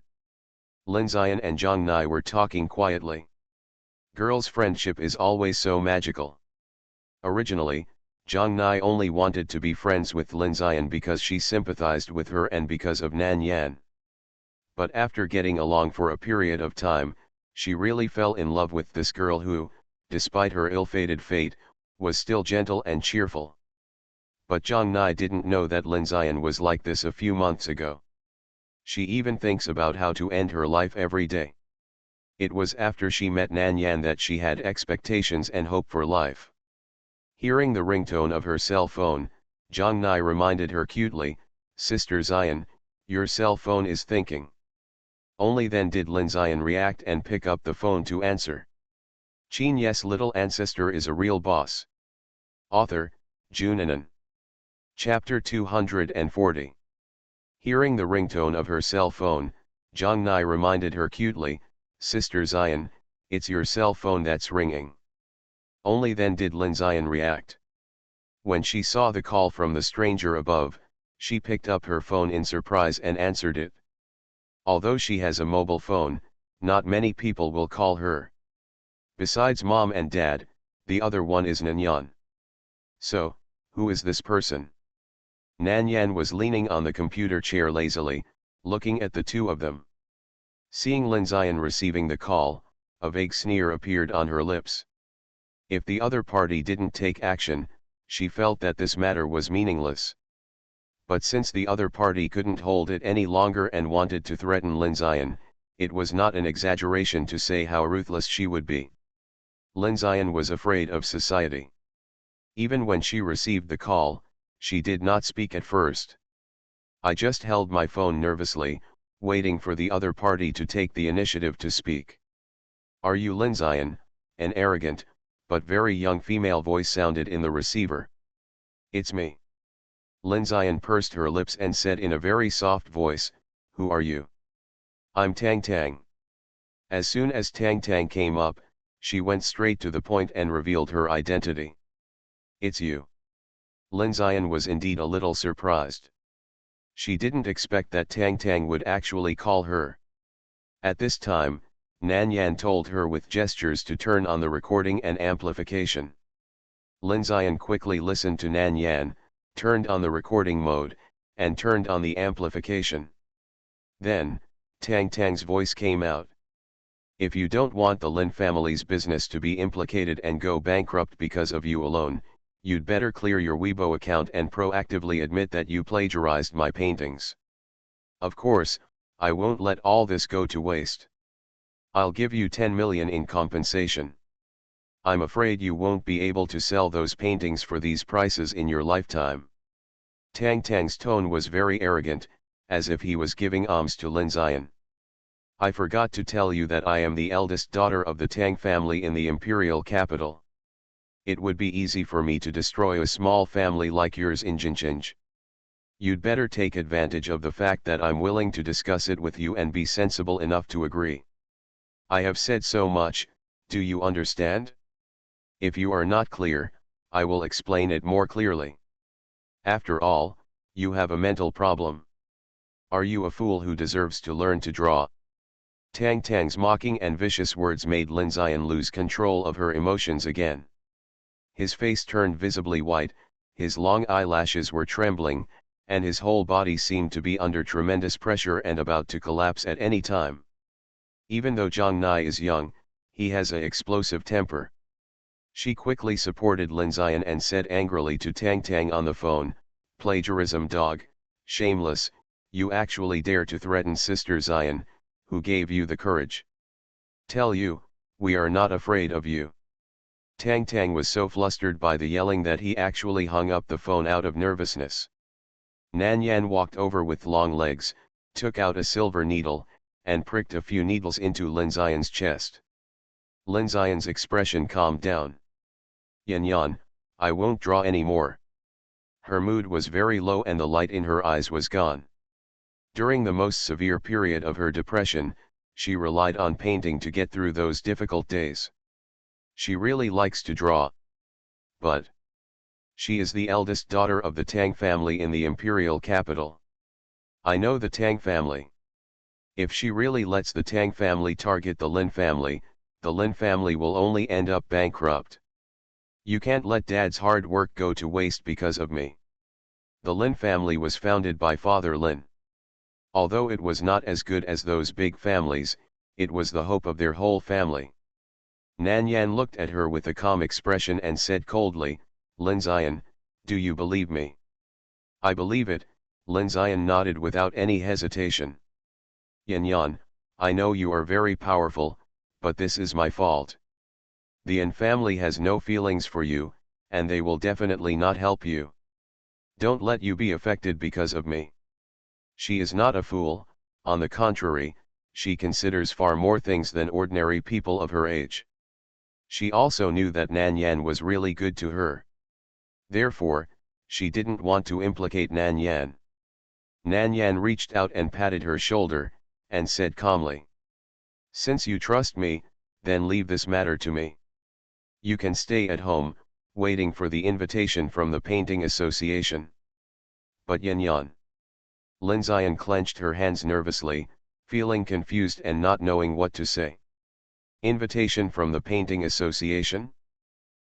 Speaker 1: Lin Xian and Zhang Nai were talking quietly. Girls' friendship is always so magical. Originally, Zhang Nai only wanted to be friends with Lin Xian because she sympathized with her and because of Nan Yan. But after getting along for a period of time, she really fell in love with this girl who, despite her ill-fated fate, was still gentle and cheerful. But Zhang Nai didn't know that Lin Xian was like this a few months ago. She even thinks about how to end her life every day. It was after she met Nan Yan that she had expectations and hope for life. Hearing the ringtone of her cell phone, Zhang Nai reminded her cutely, "Sister Xian, your cell phone is thinking." Only then did Lin Xian react and pick up the phone to answer. Qin Ye's little ancestor is a real boss. Author, Junanan. Chapter 240. Hearing the ringtone of her cell phone, Zhang Nai reminded her cutely, "Sister Xian, it's your cell phone that's ringing." Only then did Lin Xian react. When she saw the call from the stranger above, she picked up her phone in surprise and answered it. Although she has a mobile phone, not many people will call her. Besides mom and dad, the other one is Nan Yan. So, who is this person? Nan Yan was leaning on the computer chair lazily, looking at the two of them. Seeing Lin Xian receiving the call, a vague sneer appeared on her lips. If the other party didn't take action, she felt that this matter was meaningless. But since the other party couldn't hold it any longer and wanted to threaten Lin Xian, it was not an exaggeration to say how ruthless she would be. Lin Xian was afraid of society. Even when she received the call, she did not speak at first. I just held my phone nervously, waiting for the other party to take the initiative to speak. "Are you Lin Xian?" An arrogant, but very young female voice sounded in the receiver. "It's me." Lin Xian pursed her lips and said in a very soft voice, "Who are you?" "I'm Tang Tang." As soon as Tang Tang came up, she went straight to the point and revealed her identity. "It's you." Lin Xian was indeed a little surprised. She didn't expect that Tang Tang would actually call her. At this time, Nan Yan told her with gestures to turn on the recording and amplification. Lin Xian quickly listened to Nan Yan, turned on the recording mode, and turned on the amplification. Then, Tang Tang's voice came out. "If you don't want the Lin family's business to be implicated and go bankrupt because of you alone, you'd better clear your Weibo account and proactively admit that you plagiarized my paintings. Of course, I won't let all this go to waste. I'll give you 10 million in compensation. I'm afraid you won't be able to sell those paintings for these prices in your lifetime." Tang Tang's tone was very arrogant, as if he was giving alms to Lin Xian. "I forgot to tell you that I am the eldest daughter of the Tang family in the imperial capital. It would be easy for me to destroy a small family like yours in Jincheng. You'd better take advantage of the fact that I'm willing to discuss it with you and be sensible enough to agree. I have said so much, do you understand? If you are not clear, I will explain it more clearly. After all, you have a mental problem. Are you a fool who deserves to learn to draw?" Tang Tang's mocking and vicious words made Lin Xian lose control of her emotions again. His face turned visibly white, his long eyelashes were trembling, and his whole body seemed to be under tremendous pressure and about to collapse at any time. Even though Zhang Nai is young, he has an explosive temper. She quickly supported Lin Xian and said angrily to Tang Tang on the phone, "Plagiarism dog, shameless, you actually dare to threaten Sister Xian, who gave you the courage. Tell you, we are not afraid of you." Tang Tang was so flustered by the yelling that he actually hung up the phone out of nervousness. Nan Yan walked over with long legs, took out a silver needle, and pricked a few needles into Lin Xian's chest. Lin Xian's expression calmed down. Yan Yan, I won't draw any more. Her mood was very low and the light in her eyes was gone. During the most severe period of her depression, she relied on painting to get through those difficult days. She really likes to draw. But she is the eldest daughter of the Tang family in the imperial capital. I know the Tang family. If she really lets the Tang family target the Lin family will only end up bankrupt. You can't let Dad's hard work go to waste because of me. The Lin family was founded by Father Lin. Although it was not as good as those big families, it was the hope of their whole family. Nan Yan looked at her with a calm expression and said coldly, Lin Xian, do you believe me? I believe it, Lin Xian nodded without any hesitation. Yan Yan, I know you are very powerful, but this is my fault. The Yan family has no feelings for you, and they will definitely not help you. Don't let you be affected because of me. She is not a fool, on the contrary, she considers far more things than ordinary people of her age. She also knew that Nan Yan was really good to her. Therefore, she didn't want to implicate Nan Yan. Nan Yan reached out and patted her shoulder, and said calmly. Since you trust me, then leave this matter to me. You can stay at home, waiting for the invitation from the painting association. But Yan Yan. Lin Xian clenched her hands nervously, feeling confused and not knowing what to say. Invitation from the painting association?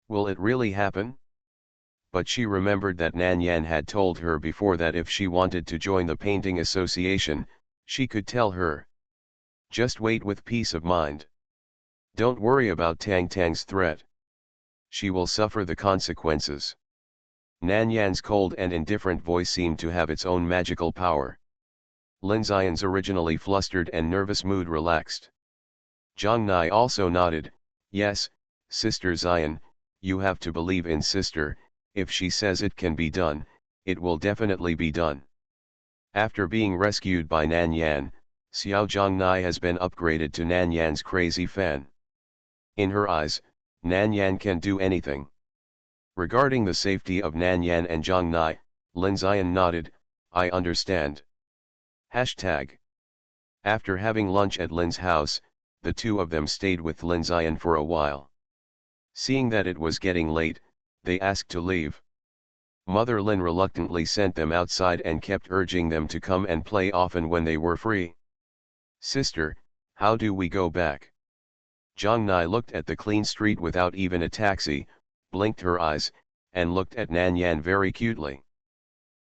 Speaker 1: Will it really happen? But she remembered that Nan Yan had told her before that if she wanted to join the painting association, she could tell her. Just wait with peace of mind. Don't worry about Tang Tang's threat. She will suffer the consequences. Nan Yan's cold and indifferent voice seemed to have its own magical power. Lin Xian's originally flustered and nervous mood relaxed. Zhang Nai also nodded, yes, Sister Xian, you have to believe in Sister, if she says it can be done, it will definitely be done. After being rescued by Nan Yan, Xiao Zhongnai has been upgraded to Nan Yan's crazy fan. In her eyes, Nan Yan can do anything. Regarding the safety of Nan Yan and Zhongnai, Lin Xian nodded, I understand. Hashtag. After having lunch at Lin's house, the two of them stayed with Lin Xian for a while. Seeing that it was getting late, they asked to leave. Mother Lin reluctantly sent them outside and kept urging them to come and play often when they were free. Sister, how do we go back? Zhang Nai looked at the clean street without even a taxi, blinked her eyes, and looked at Nan Yan very cutely.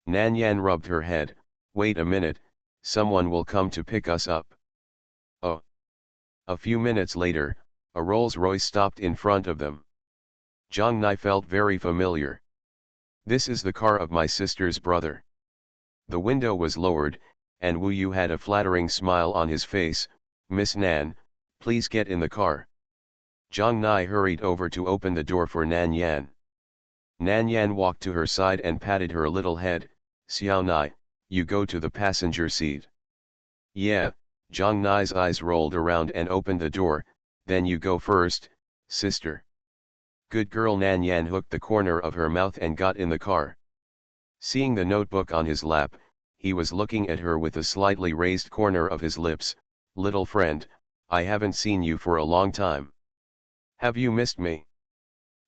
Speaker 1: Nan Yan rubbed her head, wait a minute, someone will come to pick us up. Oh. A few minutes later, a Rolls-Royce stopped in front of them. Zhang Nai felt very familiar. This is the car of my sister's brother. The window was lowered, and Wu Yu had a flattering smile on his face. Miss Nan, please get in the car. Zhang Nai hurried over to open the door for Nan Yan. Nan Yan walked to her side and patted her little head. Xiao Nai, you go to the passenger seat. Yeah, Zhang Nai's eyes rolled around and opened the door. Then you go first, sister. Good girl. Nan Yan hooked the corner of her mouth and got in the car. Seeing the notebook on his lap, he was looking at her with a slightly raised corner of his lips. Little friend, I haven't seen you for a long time. Have you missed me?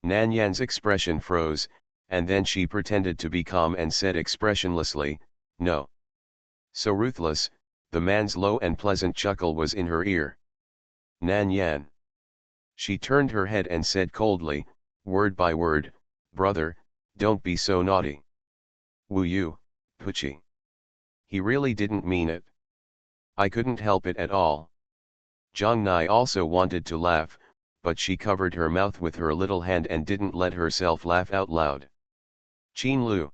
Speaker 1: Nan Yan's expression froze, and then she pretended to be calm and said expressionlessly, no. So ruthless, the man's low and pleasant chuckle was in her ear. Nan Yan. She turned her head and said coldly, word by word, brother, don't be so naughty. Wu Yu, Puchi. He really didn't mean it. I couldn't help it at all. Zhang Nai also wanted to laugh, but she covered her mouth with her little hand and didn't let herself laugh out loud. Qin Lu.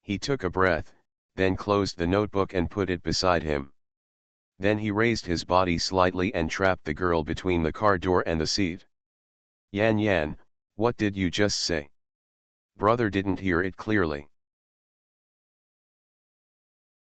Speaker 1: He took a breath, then closed the notebook and put it beside him. Then he raised his body slightly and trapped the girl between the car door and the seat. Yan Yan, What did you just say? Brother didn't hear it clearly.